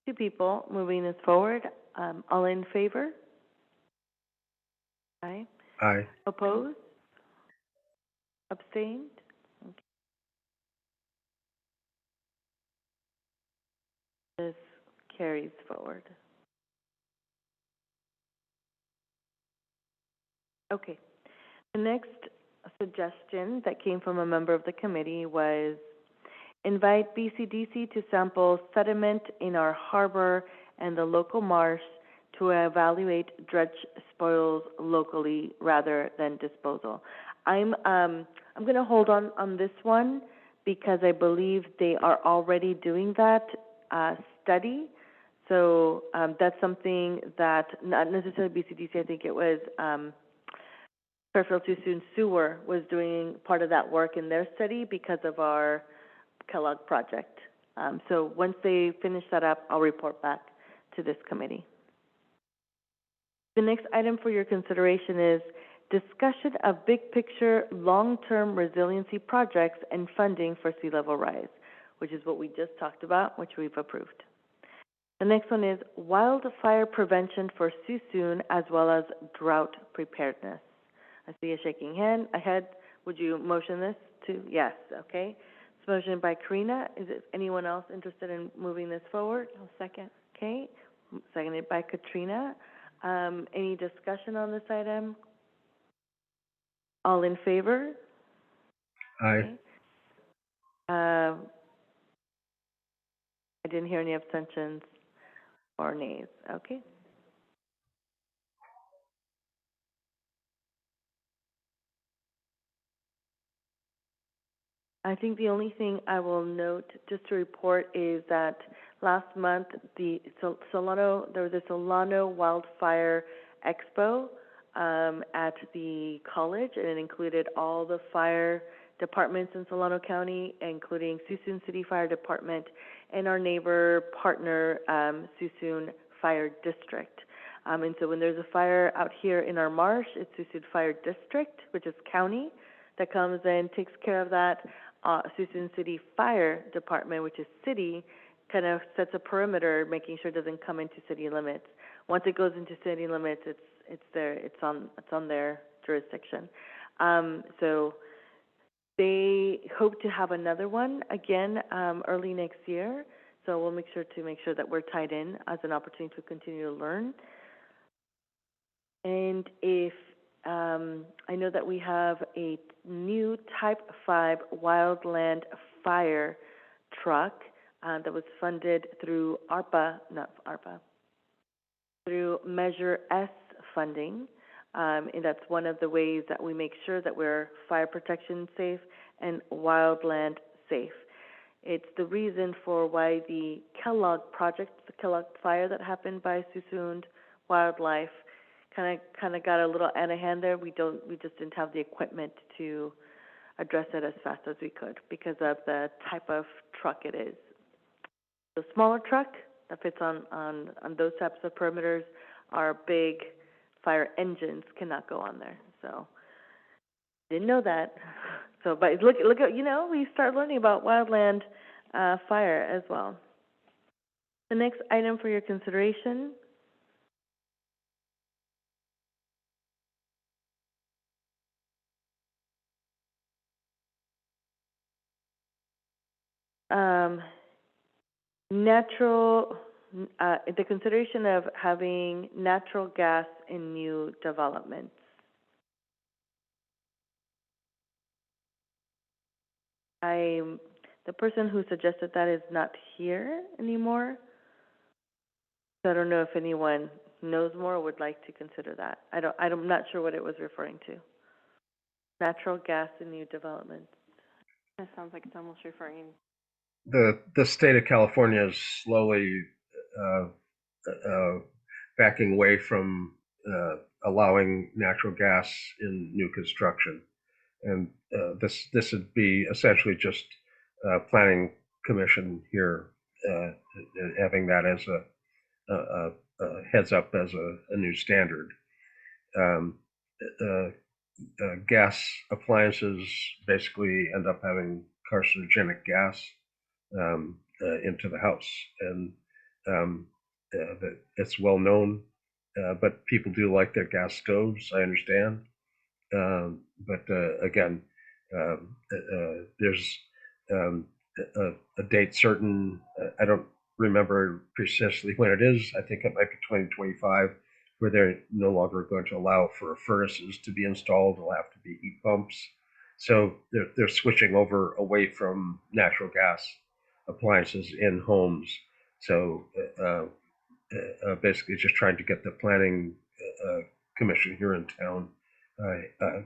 two people moving this forward. All in favor? Aye. Aye. Opposed? Abstained? Okay. This carries forward. Okay. The next suggestion that came from a member of the committee was invite BCDC to sample sediment in our harbor and the local marsh to evaluate dredge spoils locally rather than disposal. I'm going to hold on this one because I believe they are already doing that study. So that's something that not necessarily BCDC. I think it was Fairfield Suisun Sewer was doing part of that work in their study because of our Kellogg project. So once they finish that up, I'll report back to this committee. The next item for your consideration is discussion of big picture long-term resiliency projects and funding for sea level rise, which is what we just talked about, which we've approved. The next one is wildfire prevention for Suisun as well as drought preparedness. I see a shaking head. Would you motion this to? Yes, okay. It's motion by Karina. Is it anyone else interested in moving this forward? I'll second. Okay, seconded by Katrina. Any discussion on this item? All in favor? Aye. Okay. I didn't hear any abstentions or nays. Okay. I think the only thing I will note, just to report, is that last month Solano, there was a Solano Wildfire Expo at the college, and it included all the fire departments in Solano County, including Suisun City Fire Department and our neighbor partner, Suisun Fire District. And so when there's a fire out here in our marsh, it's Suisun Fire District, which is county, that comes and takes care of that. Suisun City Fire Department, which is city, kind of sets a perimeter, making sure it doesn't come into city limits. Once it goes into city limits, it's on their jurisdiction. So they hope to have another one again early next year. So we'll make sure that we're tied in as an opportunity to continue to learn. And if I know that we have a new Type 5 wildland fire truck that was funded through through Measure S funding. And that's one of the ways that we make sure that we're fire protection safe and wildland safe. It's the reason for why the Kellogg project, the Kellogg fire that happened by Suisun Wildlife, kind of got a little out of hand there. We just didn't have the equipment to address it as fast as we could because of the type of truck it is. The smaller truck that fits on those types of perimeters, our big fire engines cannot go on there. So didn't know that. So, but look at we start learning about wildland fire as well. The next item for your consideration. The consideration of having natural gas in new developments. The person who suggested that is not here anymore. So I don't know if anyone knows more or would like to consider that. I'm not sure what it was referring to. Natural gas in new developments. That sounds like it's almost referring. The state of California is slowly backing away from allowing natural gas in new construction, and this would be essentially just planning commission here having that as a heads up as a new standard. Gas appliances basically end up having carcinogenic gas into the house, and it's well known, but people do like their gas stoves, I understand. But again, there's a date certain. I don't remember precisely when it is. I think it might be 2025, where they're no longer going to allow for furnaces to be installed. They'll have to be heat pumps. So they're switching over away from natural gas appliances in homes. So basically just trying to get the planning commission here in town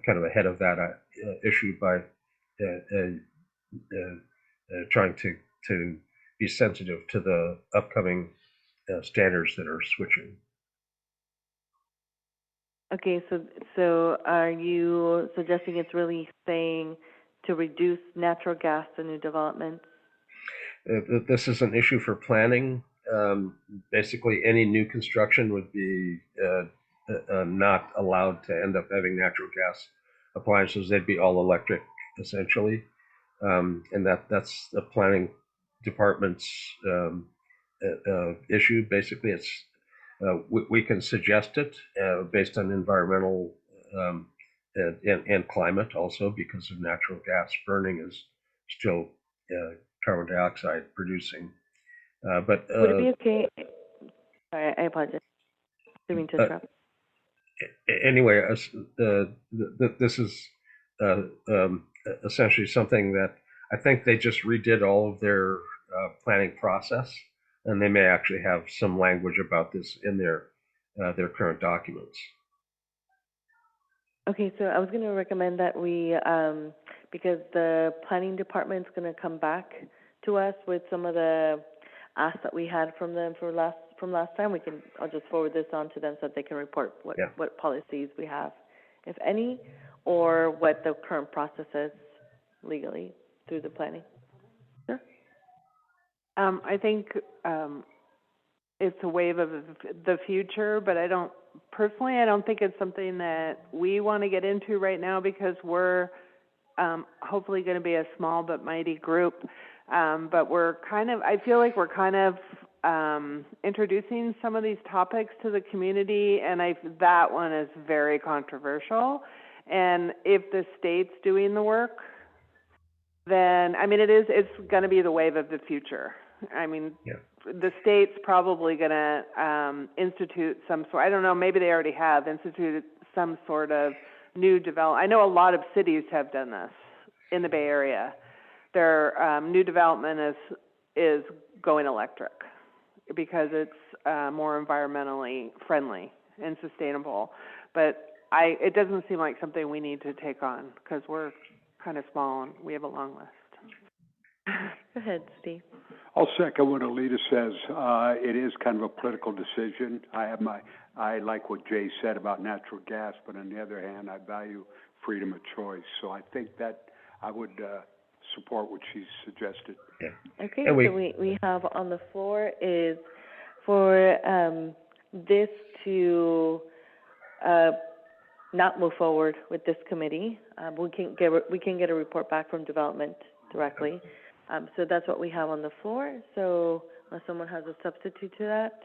kind of ahead of that issue by trying to be sensitive to the upcoming standards that are switching. Okay, so are you suggesting it's really saying to reduce natural gas to new developments? This is an issue for planning. Basically, any new construction would be not allowed to end up having natural gas appliances. They'd be all electric, essentially. And that's the planning department's issue. Basically, it's we can suggest it based on environmental and climate also, because of natural gas burning is still carbon dioxide producing. But Would it be okay? Sorry, I apologize. Didn't mean to interrupt. Anyway, this is essentially something that I think they just redid all of their planning process, and they may actually have some language about this in their current documents. Okay, so I was going to recommend that we, because the planning department's going to come back to us with some of the asks that we had from them from last time. I'll just forward this on to them so that they can report what policies we have, if any, or what the current process is legally through the planning. Sure. I think it's a wave of the future, but I don't think it's something that we want to get into right now, because we're hopefully going to be a small but mighty group. But I feel like we're kind of introducing some of these topics to the community, and that one is very controversial. And if the state's doing the work, then, I mean, it's going to be the wave of the future. I mean, the state's probably going to institute some sort, I don't know, maybe they already have instituted some sort of new development. I know a lot of cities have done this in the Bay Area. Their new development is going electric because it's more environmentally friendly and sustainable. But it doesn't seem like something we need to take on, because we're kind of small and we have a long list. Go ahead, Steve. I'll second what Alita says. It is kind of a political decision. I like what Jay said about natural gas, but on the other hand, I value freedom of choice. So I think that I would support what she suggested. Yeah. Okay, so we have on the floor is for this to not move forward with this committee. We can get a report back from development directly. So that's what we have on the floor. So unless someone has a substitute to that,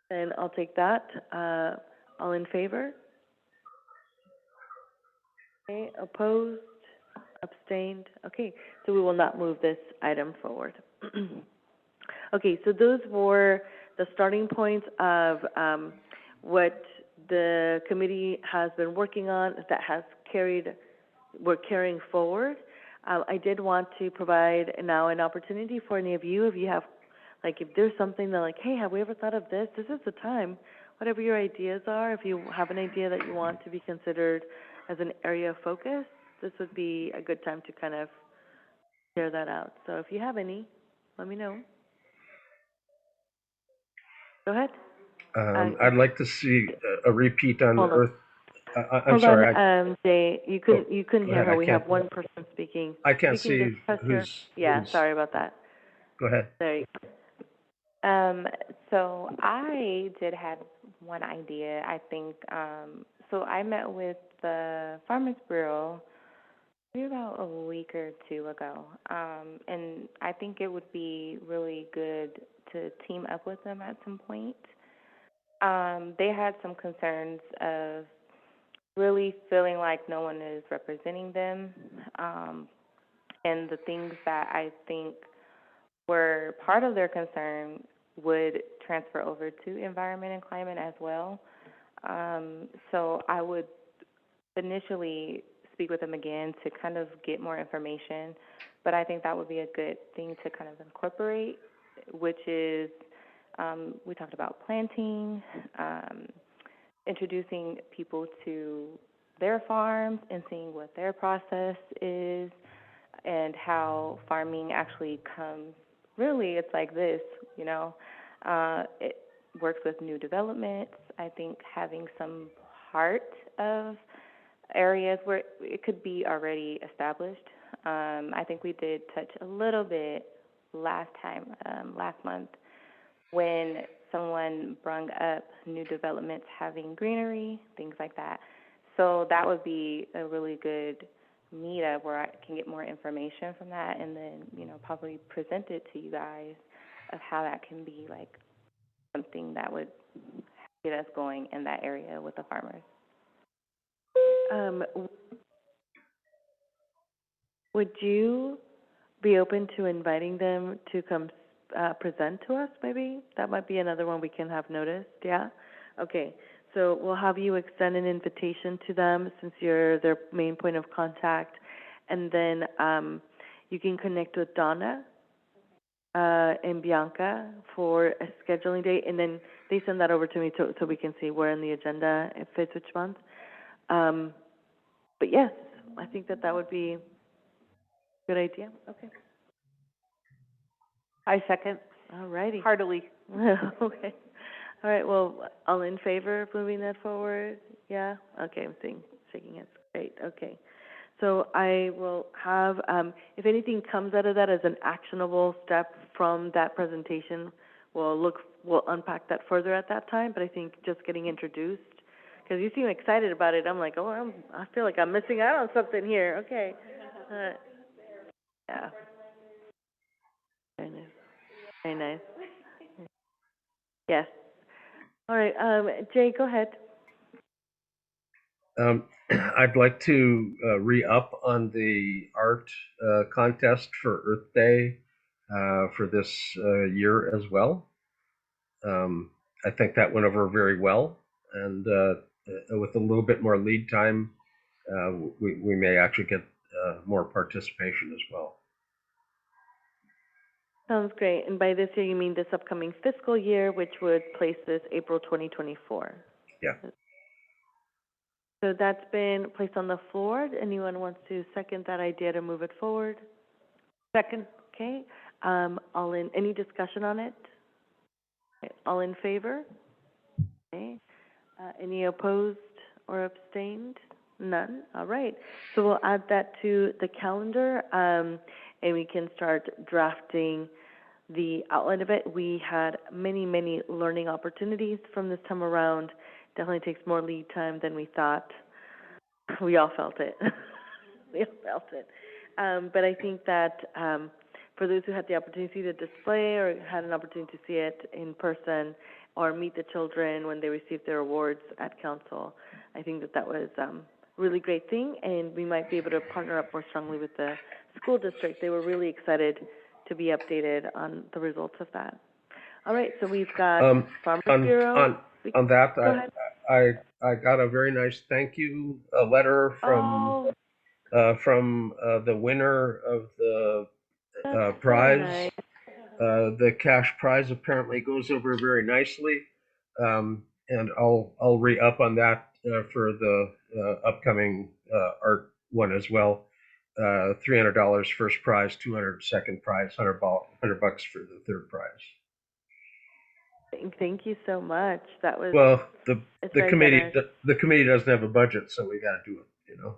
then I'll take that. All in favor? Okay, opposed? Abstained? Okay, so we will not move this item forward. Okay, so those were the starting points of what the committee has been working on that we're carrying forward. I did want to provide now an opportunity for any of you, if you have, if there's something that hey, have we ever thought of this? This is the time. Whatever your ideas are, if you have an idea that you want to be considered as an area of focus, this would be a good time to kind of share that out. So if you have any, let me know. Go ahead. I'd like to see a repeat on Earth. I'm Hold sorry. on, Jay. You couldn't hear her. We have one person speaking. I can't see who's. Sorry about that. Go ahead. There you go. So I did have one idea. I think. So I met with the Farmers Bureau maybe about a week or two ago, and I think it would be really good to team up with them at some point. They had some concerns of really feeling like no one is representing them, and the things that I think were part of their concern would transfer over to environment and climate as well. So I would initially speak with them again to kind of get more information, but I think that would be a good thing to kind of incorporate, which is, we talked about planting, introducing people to their farms and seeing what their process is and how farming actually comes. Really, it's like this, you know. It works with new developments. I think having some part of areas where it could be already established. I think we did touch a little bit last month, when someone brung up new developments having greenery, things like that. So that would be a really good meetup where I can get more information from that and then, you know, probably present it to you guys of how that can be like something that would get us going in that area with the farmers. Would you be open to inviting them to come present to us, maybe? That might be another one we can have noticed, yeah? Okay, so we'll have you extend an invitation to them since you're their main point of contact, and then you can connect with Donna and Bianca for a scheduling date, and then they send that over to me so we can see where in the agenda it fits which month. But yes, I think that would be a good idea. Okay. I second. All righty. Heartily. Okay. All right, well, all in favor of moving that forward? Yeah? Okay, I'm seeing, shaking hands. Great, okay. So I will have, if anything comes out of that as an actionable step from that presentation, we'll unpack that further at that time, but I think just getting introduced, because you seem excited about it, I'm like, oh, I feel like I'm missing out on something here, okay. Yeah. Very nice. Very nice. Yes. All right, Jay, go ahead. I'd like to re-up on the art contest for Earth Day for this year as well. I think that went over very well, and with a little bit more lead time, we may actually get more participation as well. Sounds great. And by this year, you mean this upcoming fiscal year, which would place this April 2024? Yeah. So that's been placed on the floor. Anyone wants to second that idea to move it forward? Second. Okay. Any discussion on it? Okay. All in favor? Okay. Any opposed or abstained? None? All right. So we'll add that to the calendar, and we can start drafting the outline of it. We had many, many learning opportunities from this time around. Definitely takes more lead time than we thought. We all felt it. We all felt it. But I think that for those who had the opportunity to see the display or had an opportunity to see it in person or meet the children when they received their awards at council, I think that was a really great thing, and we might be able to partner up more strongly with the school district. They were really excited to be updated on the results of that. All right, so we've got Farmers Bureau. On that, I got a very nice thank you letter from the winner of the prize. Nice. The cash prize apparently goes over very nicely, and I'll re-up on that for the upcoming art one as well. $300 first prize, $200 second prize, $100 for the third prize. Thank you so much. That was well. The committee doesn't have a budget, so we got to do it. You know.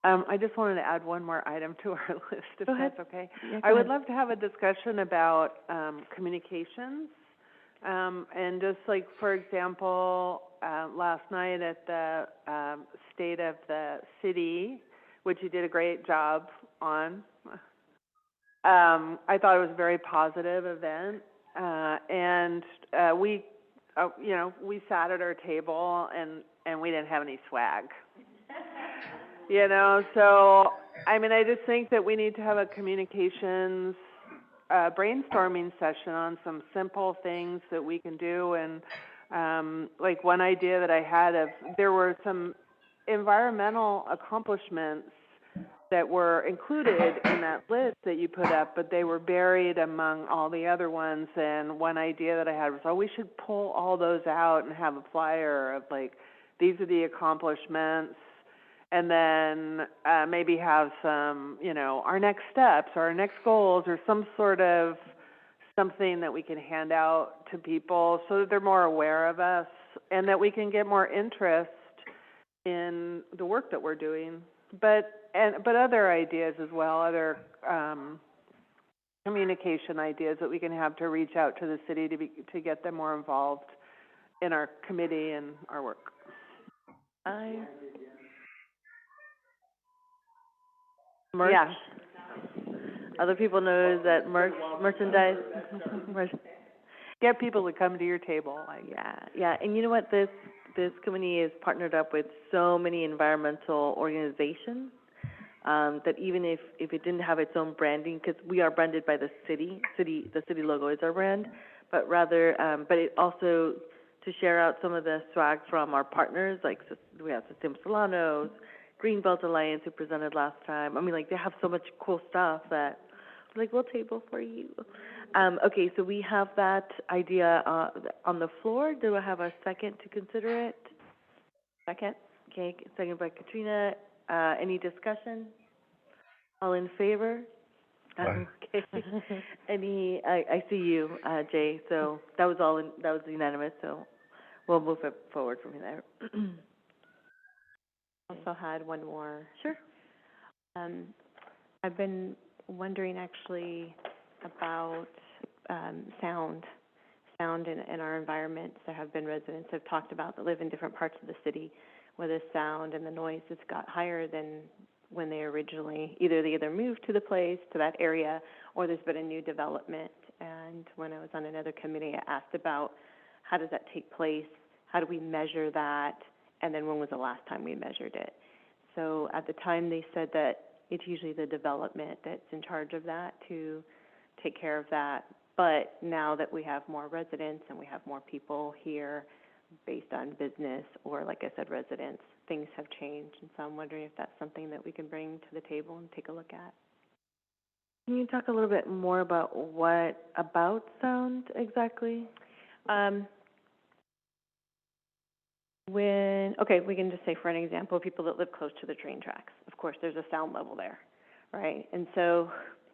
I just wanted to add one more item to our list, if that's okay. Yeah, I would love to have a discussion about communications. And just like, for example, last night at the State of the City, which you did a great job on, I thought it was a very positive event. And we sat at our table and we didn't have any swag. You know, so, I mean, I just think that we need to have a communications, brainstorming session on some simple things that we can do. And, like one idea that I had of, there were some environmental accomplishments that were included in that list that you put up, but they were buried among all the other ones. And one idea that I had was, oh, we should pull all those out and have a flyer of like, these are the accomplishments, and then maybe have some, you know, our next steps or our next goals or some sort of something that we can hand out to people so that they're more aware of us and that we can get more interest in the work that we're doing. But other ideas as well, other communication ideas that we can have to reach out to the city to get them more involved in our committee and our work. Merch. Yeah. Other people know that merchandise. Get people to come to your table. Yeah, and you know what? This committee is partnered up with so many environmental organizations that even if it didn't have its own branding, because we are branded by the city, the city logo is our brand, but rather, but it also to share out some of the swag from our partners, like we have System Solanos, Greenbelt Alliance, who presented last time. I mean, like, they have so much cool stuff that, like, we'll table for you. Okay, so we have that idea on the floor. Do I have a second to consider it? Second? Okay, second by Katrina. Any discussion? All in favor? Aye. Okay. I see you, Jay, so that was unanimous, so we'll move it forward from there. Also had one more. Sure. I've been wondering actually about sound in our environments. There have been residents that have talked about that live in different parts of the city where the sound and the noise has got higher than when they originally, they moved to the place, to that area, or there's been a new development. And when I was on another committee, I asked about how does that take place? How do we measure that? And then when was the last time we measured it? So at the time, they said that it's usually the development that's in charge of that to take care of that. But now that we have more residents and we have more people here based on business or, like I said, residents, things have changed. And so I'm wondering if that's something that we can bring to the table and take a look at. Can you talk a little bit more about what about sound exactly? We can just say, for an example, people that live close to the train tracks. Of course, there's a sound level there, right? And so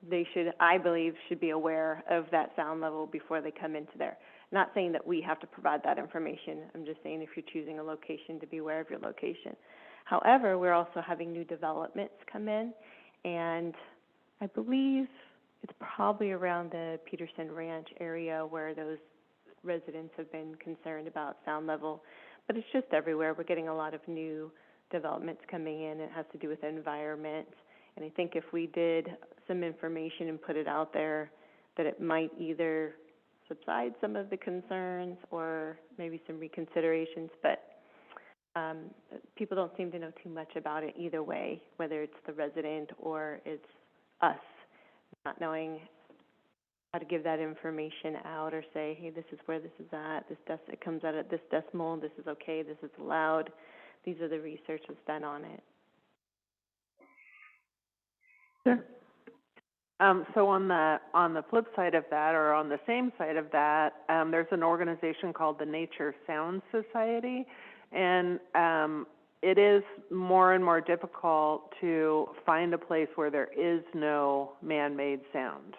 they I believe, should be aware of that sound level before they come into there. Not saying that we have to provide that information. I'm just saying if you're choosing a location, to be aware of your location. However, we're also having new developments come in, and I believe it's probably around the Peterson Ranch area where those residents have been concerned about sound level. But it's just everywhere. We're getting a lot of new developments coming in. It has to do with the environment. And I think if we did some information and put it out there, that it might either subside some of the concerns or maybe some reconsiderations. But people don't seem to know too much about it either way, whether it's the resident or it's us, not knowing how to give that information out or say, hey, this is where this is at, it comes out at this decimal, this is okay, this is allowed. These are the research that's done on it. Sure. So on the flip side of that, or on the same side of that, there's an organization called the Nature Sound Society, and it is more and more difficult to find a place where there is no man-made sound.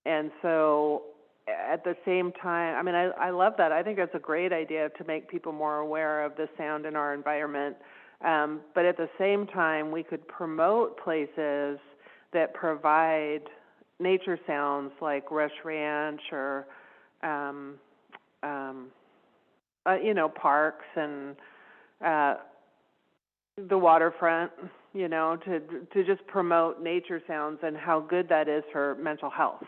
And so at the same time, I mean, I love that. I think that's a great idea to make people more aware of the sound in our environment. But at the same time, we could promote places that provide nature sounds like Rush Ranch or, parks and the waterfront, to just promote nature sounds and how good that is for mental health.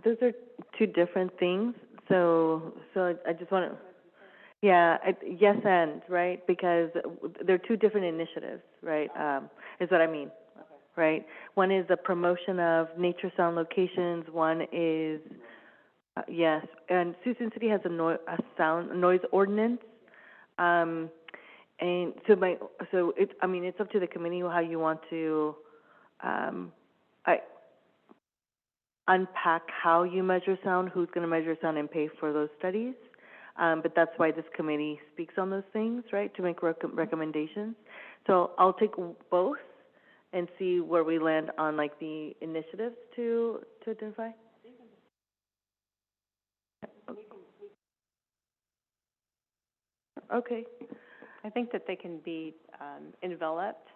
Those are two different things. So I just want to, Yeah, yes and, right? Because they're two different initiatives, right? Is what I mean, right? One is the promotion of nature sound locations, one is, yes, and Sioux City has a noise ordinance. And so it's up to the committee how you want to, unpack how you measure sound, who's gonna measure sound and pay for those studies. But that's why this committee speaks on those things, right, to make recommendations. So I'll take both and see where we land on, like, the initiatives to identify. Okay. I think that they can be enveloped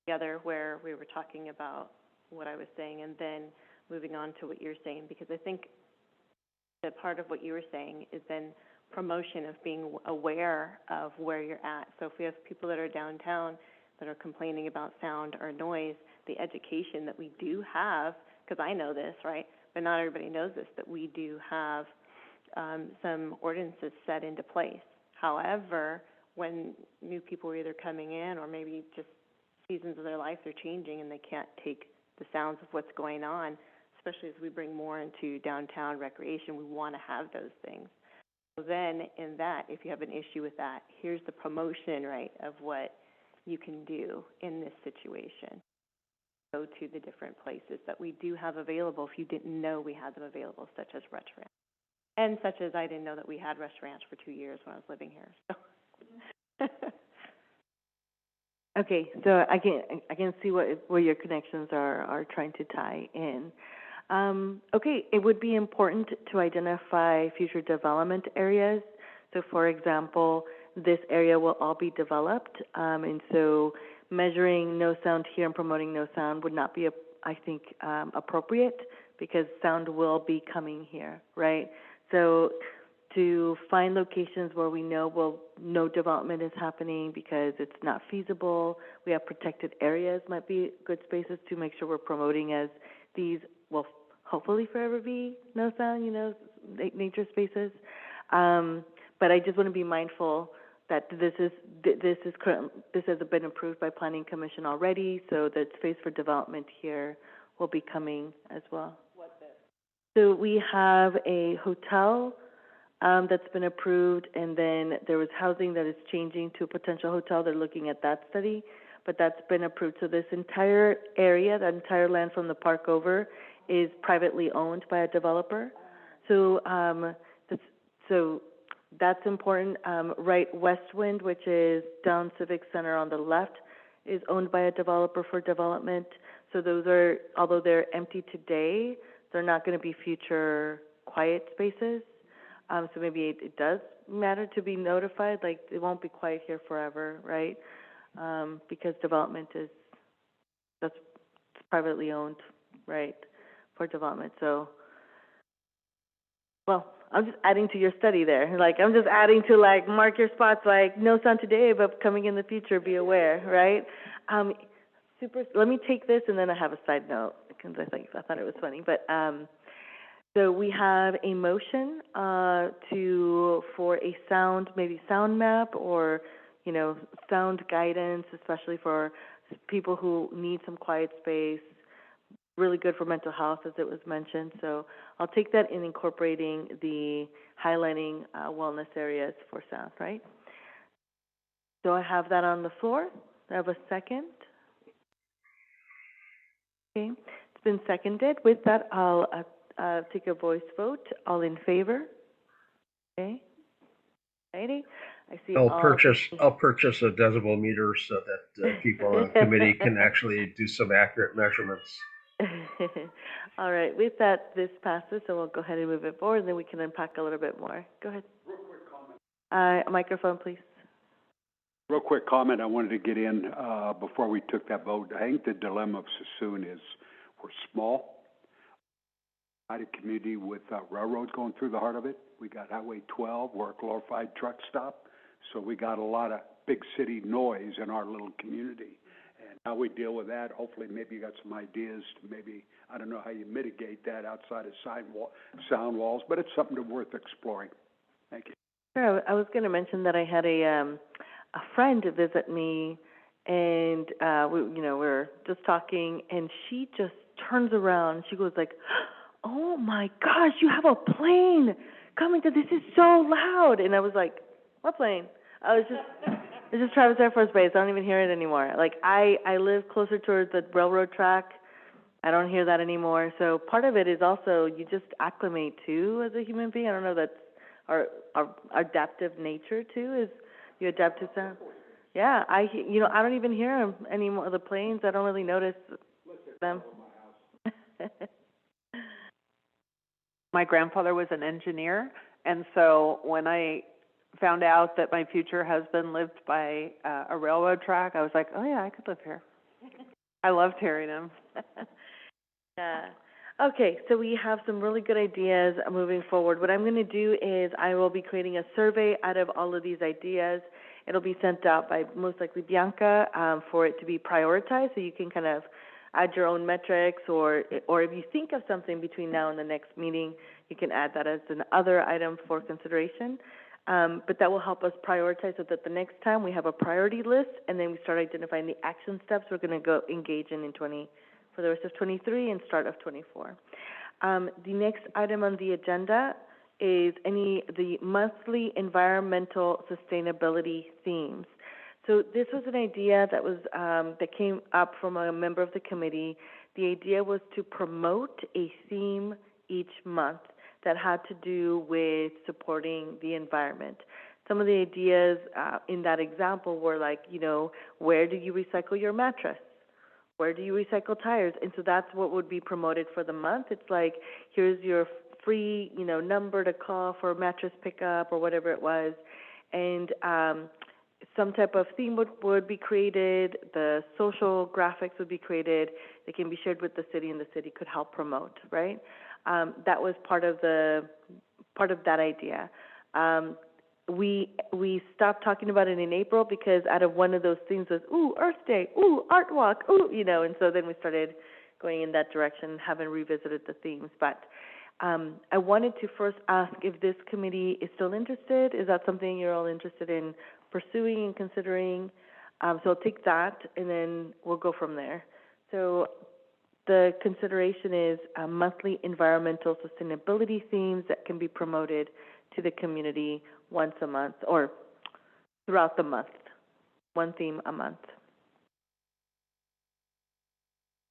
together, where we were talking about what I was saying and then moving on to what you're saying, because I think that part of what you were saying is then promotion of being aware of where you're at. So if we have people that are downtown that are complaining about sound or noise, the education that we do have, because I know this, right, but not everybody knows this, that we do have some ordinances set into place. However, when new people are either coming in or maybe just seasons of their life are changing and they can't take the sounds of what's going on, especially as we bring more into downtown recreation, we want to have those things. So then in that, if you have an issue with that, here's the promotion, right, of what you can do in this situation. Go to the different places that we do have available if you didn't know we had them available, such as Rush Ranch. And such as I didn't know that we had Rush Ranch for 2 years when I was living here, so. Okay, so I can see where your connections are trying to tie in. Okay, it would be important to identify future development areas. So, for example, this area will all be developed, and so measuring no sound here and promoting no sound would not be, I think, appropriate, because sound will be coming here, right? So to find locations where we know no development is happening because it's not feasible, we have protected areas might be good spaces to make sure we're promoting as these will hopefully forever be no sound, nature spaces. But I just want to be mindful that this has been approved by Planning Commission already, so that space for development here will be coming as well. What's it? So we have a hotel that's been approved, and then there was housing that is changing to a potential hotel. They're looking at that study, but that's been approved. So this entire area, that entire land from the park over, is privately owned by a developer. So that's important. Right, Westwind, which is down Civic Center on the left, is owned by a developer for development. So those are, although they're empty today, they're not going to be future quiet spaces. So maybe it does matter to be notified, like it won't be quiet here forever, right? Because development that's privately owned, right, for development. So, well, I'm just adding to your study there. Like, I'm just adding to, like, mark your spots, like, no sound today, but coming in the future, be aware, right? Let me take this, and then I have a side note, because I thought it was funny, but, so we have a motion for a sound map, or, sound guidance, especially for people who need some quiet space, really good for mental health, as it was mentioned. So I'll take that in incorporating the highlighting wellness areas for sound, right? So I have that on the floor. I have a second. Okay, it's been seconded. With that, I'll take a voice vote. All in favor? Okay. Righty. I see. I'll purchase a decibel meter so that people on the committee can actually do some accurate measurements. All right. With that, this passes, so we'll go ahead and move it forward, and then we can unpack a little bit more. Go ahead. Real quick comment. Microphone, please. Real quick comment I wanted to get in before we took that vote. I think the dilemma of Suisun is we're small, a community with railroads going through the heart of it. We got Highway 12, we're a glorified truck stop, so we got a lot of big city noise in our little community. And how we deal with that, hopefully maybe you got some ideas to maybe, I don't know how you mitigate that outside of sound walls, but it's something worth exploring. Thank you. Sure, I was going to mention that I had a friend visit me, and we're just talking, and she just turns around and she goes like, "Oh my gosh, you have a plane coming to! This is so loud!" And I was like, "What plane?" It's just Travis Air Force Base. I don't even hear it anymore. Like I live closer towards the railroad track. I don't hear that anymore. So part of it is also you just acclimate too as a human being. I don't know, that's our adaptive nature too, is you adapt to sound. Yeah, I don't even hear them anymore. The planes, I don't really notice them. My grandfather was an engineer, and so when I found out that my future husband lived by a railroad track, I was like, oh yeah, I could live here. I loved hearing him. Yeah. Okay, so we have some really good ideas moving forward. What I'm going to do is I will be creating a survey out of all of these ideas. It'll be sent out by most likely Bianca for it to be prioritized, so you can kind of add your own metrics, or if you think of something between now and the next meeting, you can add that as another item for consideration. But that will help us prioritize so that the next time we have a priority list, and then we start identifying the action steps we're going to go engage in for the rest of 23 and start of 24. The next item on the agenda is the monthly environmental sustainability themes. So this was an idea that was that came up from a member of the committee. The idea was to promote a theme each month that had to do with supporting the environment. Some of the ideas in that example were like, where do you recycle your mattress? Where do you recycle tires? And so that's what would be promoted for the month. It's like, here's your free, number to call for mattress pickup or whatever it was. And some type of theme would be created. The social graphics would be created. They can be shared with the city, and the city could help promote, right? That was part of that idea. We stopped talking about it in April because out of one of those things was, Earth Day, Art Walk, and so then we started going in that direction, haven't revisited the themes. But I wanted to first ask if this committee is still interested. Is that something you're all interested in pursuing and considering? So I'll take that, and then we'll go from there. So the consideration is monthly environmental sustainability themes that can be promoted to the community once a month or throughout the month, one theme a month.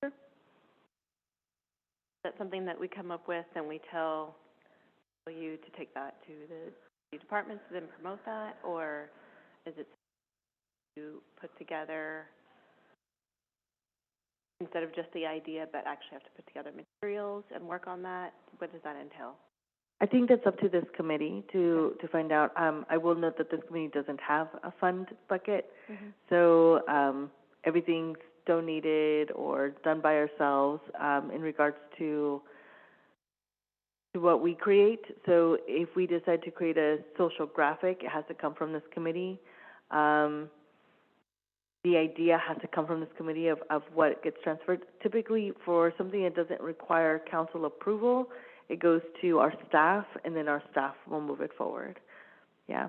Sure. That's something that we come up with and we tell you to take that to the departments to then promote that, or is it to put together instead of just the idea but actually have to put together materials and work on that? What does that entail? I think that's up to this committee to find out. I will note that this committee doesn't have a fund bucket, so everything's donated or done by ourselves in regards to what we create. So if we decide to create a social graphic, it has to come from this committee. The idea has to come from this committee of what gets transferred. Typically, for something that doesn't require council approval, it goes to our staff, and then our staff will move it forward. Yeah.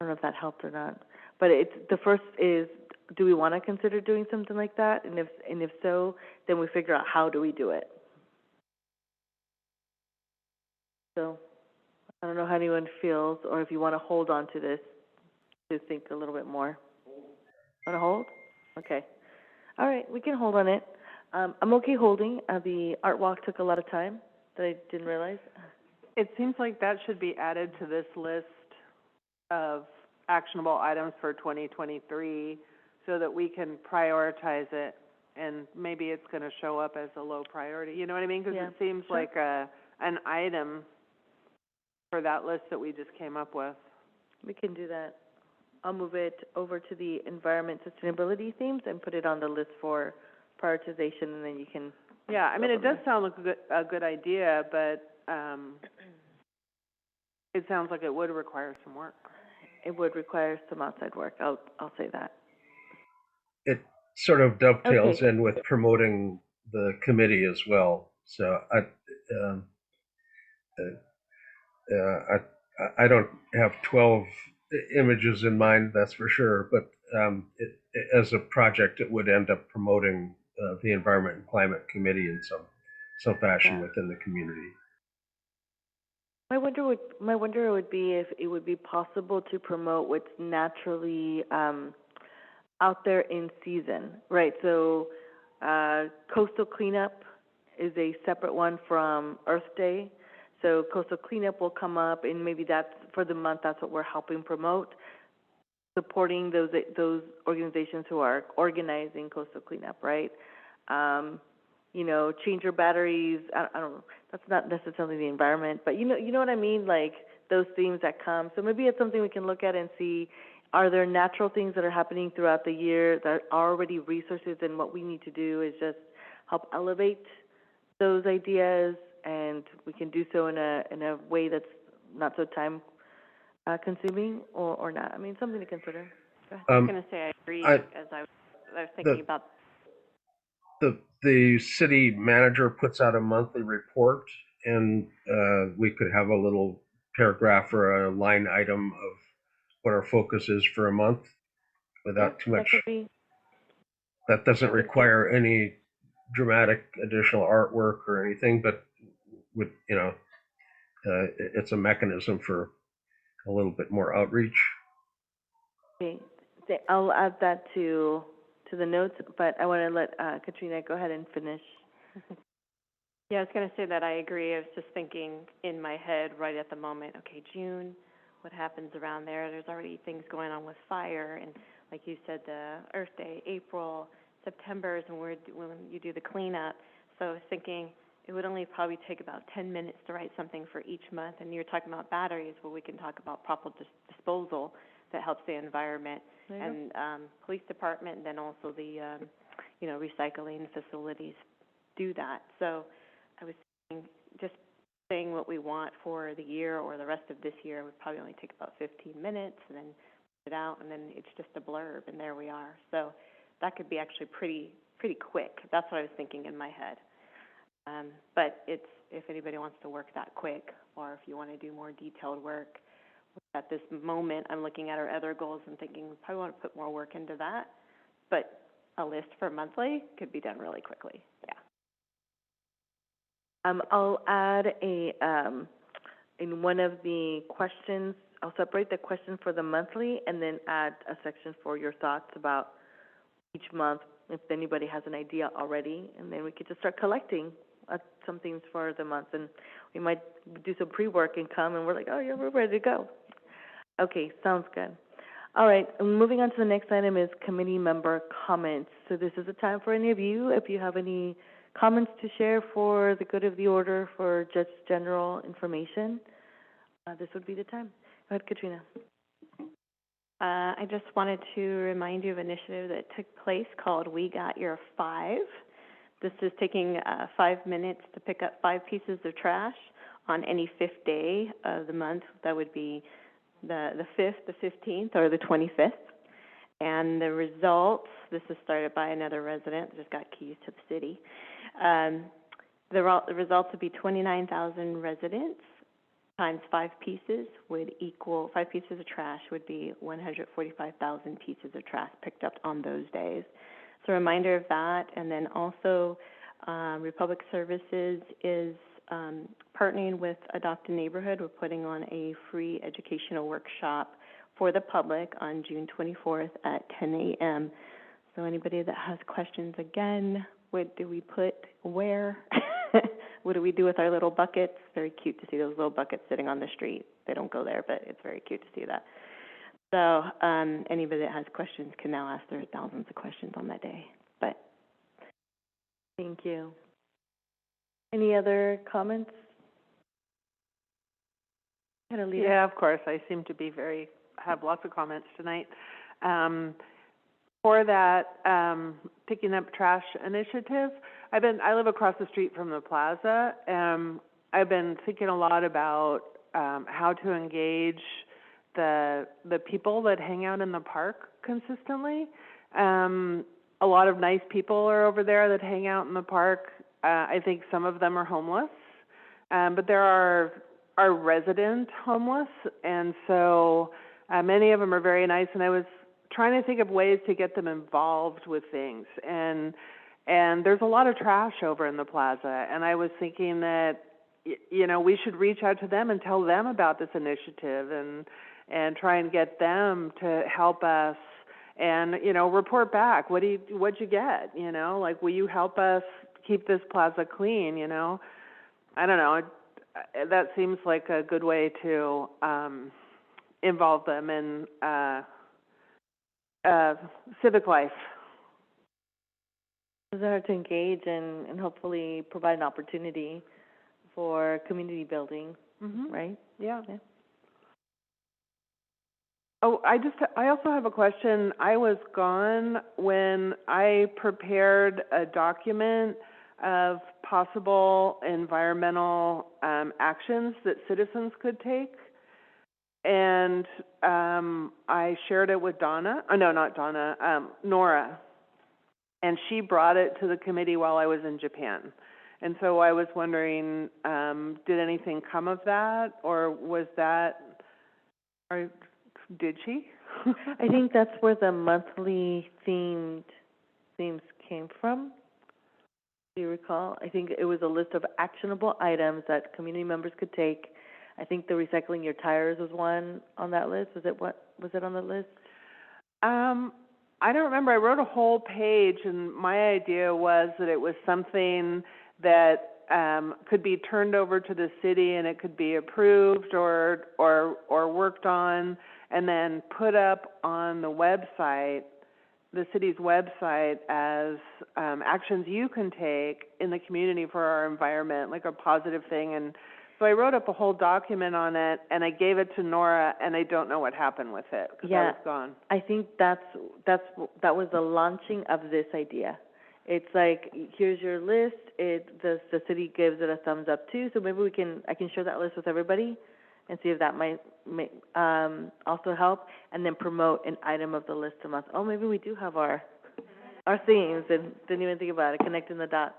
I don't know if that helped or not. But the first is, do we want to consider doing something like that? And if so, then we figure out how do we do it. So I don't know how anyone feels, or if you want to hold on to this to think a little bit more. Want to hold? Okay. All right, we can hold on it. I'm okay holding. The art walk took a lot of time that I didn't realize. It seems like that should be added to this list of actionable items for 2023 so that we can prioritize it, and maybe it's going to show up as a low priority. You know what I mean? Because it seems like an item for that list that we just came up with. We can do that. I'll move it over to the environment sustainability themes and put it on the list for prioritization, and then you can. Yeah, I mean, it does sound like a good idea, but it sounds like it would require some work. It would require some outside work. I'll say that. It sort of dovetails in with promoting the committee as well. So I don't have 12 images in mind, that's for sure, but as a project, it would end up promoting the Environment and Climate Committee in some fashion Yeah. within the community. My wonder would be if it would be possible to promote what's naturally out there in season, right? So, coastal cleanup is a separate one from Earth Day. So coastal cleanup will come up, and maybe that's for the month. That's what we're helping promote, supporting those organizations who are organizing coastal cleanup, right? Change your batteries. I don't know. That's not necessarily the environment, but you know what I mean. Like those themes that come. So maybe it's something we can look at and see. Are there natural things that are happening throughout the year that are already resources, and what we need to do is just help elevate those ideas, and we can do so in a way that's not so time consuming or not. I mean, something to consider. Go ahead. I was going to say I agree. As I was thinking about the city manager puts out a monthly report, and we could have a little paragraph or a line item of what our focus is for a month without too much. That doesn't require any dramatic additional artwork or anything, but would it's a mechanism for a little bit more outreach. Okay, I'll add that to the notes, but I want to let Katrina go ahead and finish. Yeah, I was going to say that I agree. I was just thinking in my head right at the moment, okay, June, what happens around there? There's already things going on with fire, and like you said, the Earth Day, April, September is when you do the cleanup. So I was thinking it would only probably take about 10 minutes to write something for each month. And you're talking about batteries, well, we can talk about proper disposal that helps the environment, and police department, and then also the recycling facilities do that. So I was thinking just saying what we want for the year or the rest of this year would probably only take about 15 minutes, and then put it out, and then it's just a blurb, and there we are. So that could be actually pretty quick. That's what I was thinking in my head. But it's, if anybody wants to work that quick, or if you want to do more detailed work, at this moment, I'm looking at our other goals and thinking we probably want to put more work into that. But a list for monthly could be done really quickly. Yeah. I'll add in one of the questions, I'll separate the question for the monthly and then add a section for your thoughts about each month, if anybody has an idea already, and then we could just start collecting some things for the month, and we might do some pre-work and come, and we're like, oh yeah, we're ready to go. Okay, sounds good. All right, moving on to the next item is committee member comments. So this is a time for any of you, if you have any comments to share for the good of the order, for just general information, this would be the time. Go ahead, Katrina. I just wanted to remind you of an initiative that took place called We Got Your 5. This is taking 5 minutes to pick up 5 pieces of trash on any 5th day of the month. That would be the 5th, the 15th, or the 25th. And the results, this is started by another resident that just got keys to the city. The results would be 29,000 residents times 5 pieces would equal, 5 pieces of trash would be 145,000 pieces of trash picked up on those days. So a reminder of that. And then also Republic Services is partnering with Adopt a Neighborhood. We're putting on a free educational workshop for the public on June 24th at 10 a.m. So anybody that has questions, again, what do we put where? What do we do with our little buckets? Very cute to see those little buckets sitting on the street. They don't go there, but it's very cute to see that. So anybody that has questions can now ask. There are thousands of questions on that day. But thank you. Any other comments? Yeah, of course. I seem to be have lots of comments tonight. For that picking up trash initiative, I live across the street from the plaza. I've been thinking a lot about how to engage the people that hang out in the park consistently. A lot of nice people are over there that hang out in the park. I think some of them are homeless, but there are are resident homeless, and so many of them are very nice, and I was trying to think of ways to get them involved with things, and there's a lot of trash over in the plaza, and I was thinking that, you know, we should reach out to them and tell them about this initiative and try and get them to help us and, you know, report back. What'd you get? You know, like, will you help us keep this plaza clean, you know? I don't know. That seems like a good way to involve them in civic life. It's hard to engage and hopefully provide an opportunity for community building, right? Yeah. Yeah. Oh, I also have a question. I was gone when I prepared a document of possible environmental actions that citizens could take. And I shared it with Nora. And she brought it to the committee while I was in Japan. And so I was wondering, did anything come of that, or was that, or did she? I think that's where the monthly themes came from. Do you recall? I think it was a list of actionable items that community members could take. I think the recycling your tires was one on that list. Was it on the list? I don't remember. I wrote a whole page, and my idea was that it was something that could be turned over to the city, and it could be approved or worked on, and then put up on the website, the city's website, as actions you can take in the community for our environment, like a positive thing. And so I wrote up a whole document on it, and I gave it to Nora, and I don't know what happened with it because I was gone. I think that was the launching of this idea. It's like, here's your list. The city gives it a thumbs up too. So maybe I can share that list with everybody, and see if that might also help, and then promote an item of the list a month. Oh, maybe we do have our themes, and didn't even think about it, connecting the dots.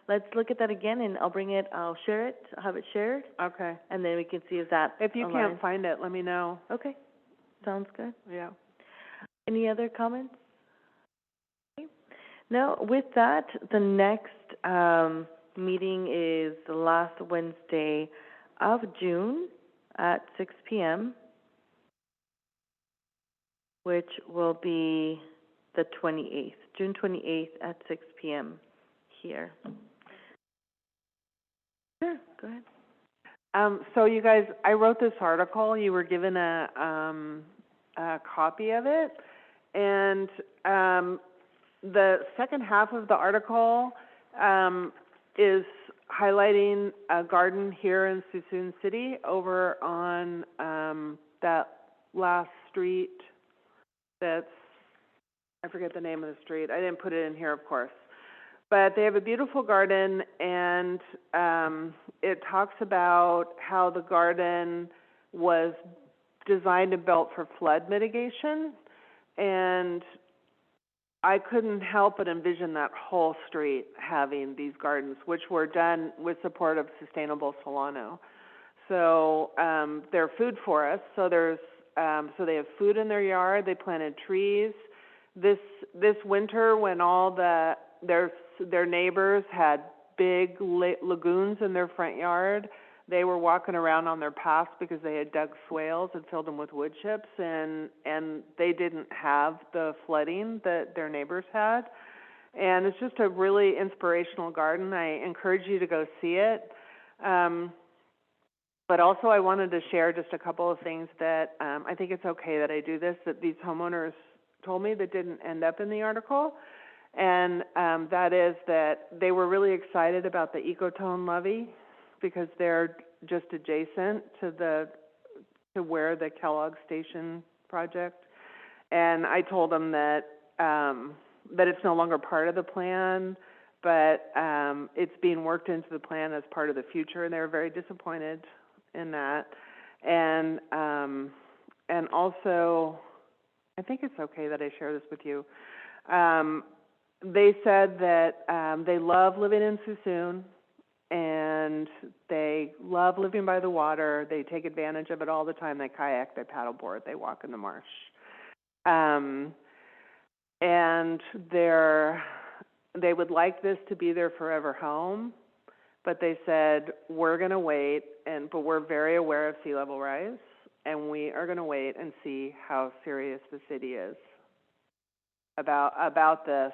Let's look at that again, and I'll share it, I'll have it shared. Okay. And then we can see if that If you aligns. can't find it, let me know. Okay, sounds good. Yeah. Any other comments? Okay. No, with that, the next meeting is the last Wednesday of June at 6 p.m., which will be the 28th, June 28th at 6 p.m. here. Sure, go ahead. So you guys, I wrote this article. You were given a copy of it, and the second half of the article is highlighting a garden here in Suisun City over on that last street that's, I forget the name of the street. I didn't put it in here, of course. But they have a beautiful garden, and it talks about how the garden was designed and built for flood mitigation. And I couldn't help but envision that whole street having these gardens, which were done with support of Sustainable Solano. So they're food forests. So so they have food in their yard. They planted trees. This winter, when all their neighbors had big lagoons in their front yard, they were walking around on their paths because they had dug swales and filled them with wood chips, and they didn't have the flooding that their neighbors had. And it's just a really inspirational garden. I encourage you to go see it. But also I wanted to share just a couple of things that I think it's okay that I do this, that these homeowners told me that didn't end up in the article. And that is that they were really excited about the Ecotone levee because they're just adjacent to where the Kellogg Station project. And I told them that it's no longer part of the plan, but it's being worked into the plan as part of the future, and they were very disappointed in that. And also, I think it's okay that I share this with you. They said that they love living in Suisun, and they love living by the water. They take advantage of it all the time. They kayak, they paddleboard, they walk in the marsh. And they would like this to be their forever home, but they said, we're going to wait, but we're very aware of sea level rise, and we are going to wait and see how serious the city is about this,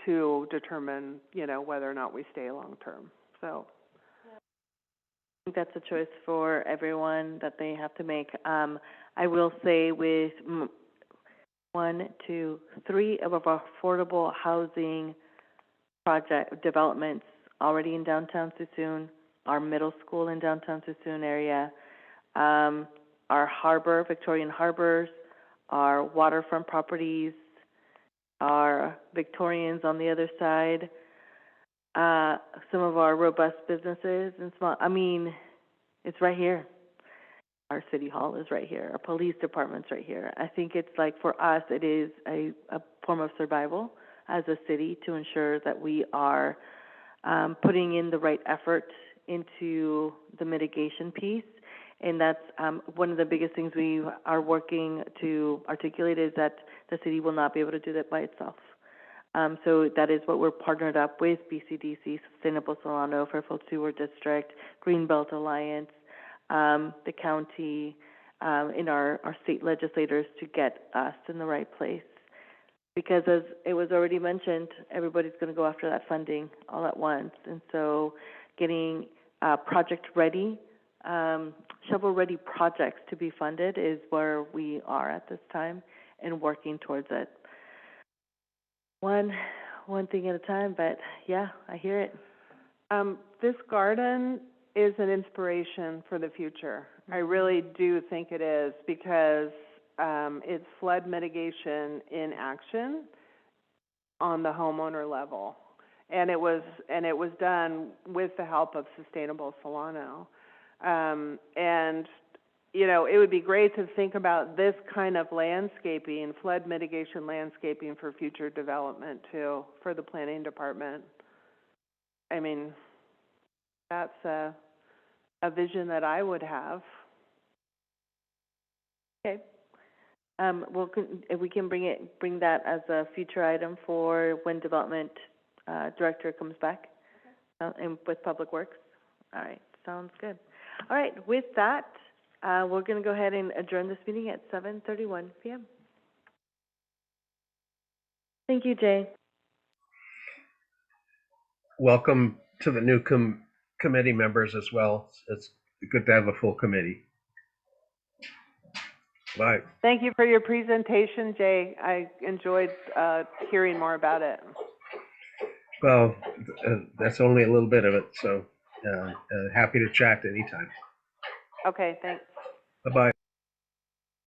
to determine, whether or not we stay long term. So I think that's a choice for everyone that they have to make. I will say with 1, 2, 3 of our affordable housing project developments already in downtown Suisun, our middle school in downtown Suisun area, our harbor, Victorian harbors, our waterfront properties, our Victorians on the other side, some of our robust businesses and small, it's right here. Our city hall is right here. Our police department's right here. I think it's like, for us, it is a form of survival as a city to ensure that we are putting in the right effort into the mitigation piece. And that's one of the biggest things we are working to articulate, is that the city will not be able to do that by itself. So that is what we're partnered up with BCDC, Sustainable Solano, Fairfield Sewer District, Greenbelt Alliance, the county, in our state legislators, to get us in the right place. Because as it was already mentioned, everybody's going to go after that funding all at once. And so getting project ready, shovel-ready projects to be funded is where we are at this time, and working towards it. One thing at a time, but yeah, I hear it. This garden is an inspiration for the future. I really do think it is, because it's flood mitigation in action on the homeowner level, and it was done with the help of Sustainable Solano. And it would be great to think about this kind of landscaping, flood mitigation landscaping, for future development too, for the planning department. That's a vision that I would have. Okay. Well, if we can bring that as a future item for when development director comes back, and with Public Works. All right, sounds good. All right, with that, we're going to go ahead and adjourn this meeting at 7:31 p.m. Thank you, Jay. Welcome to the new committee members as well. It's good to have a full committee. Bye. Thank you for your presentation, Jay. I enjoyed hearing more about it. Well, that's only a little bit of it, so happy to chat anytime. Okay, thanks. Bye-bye.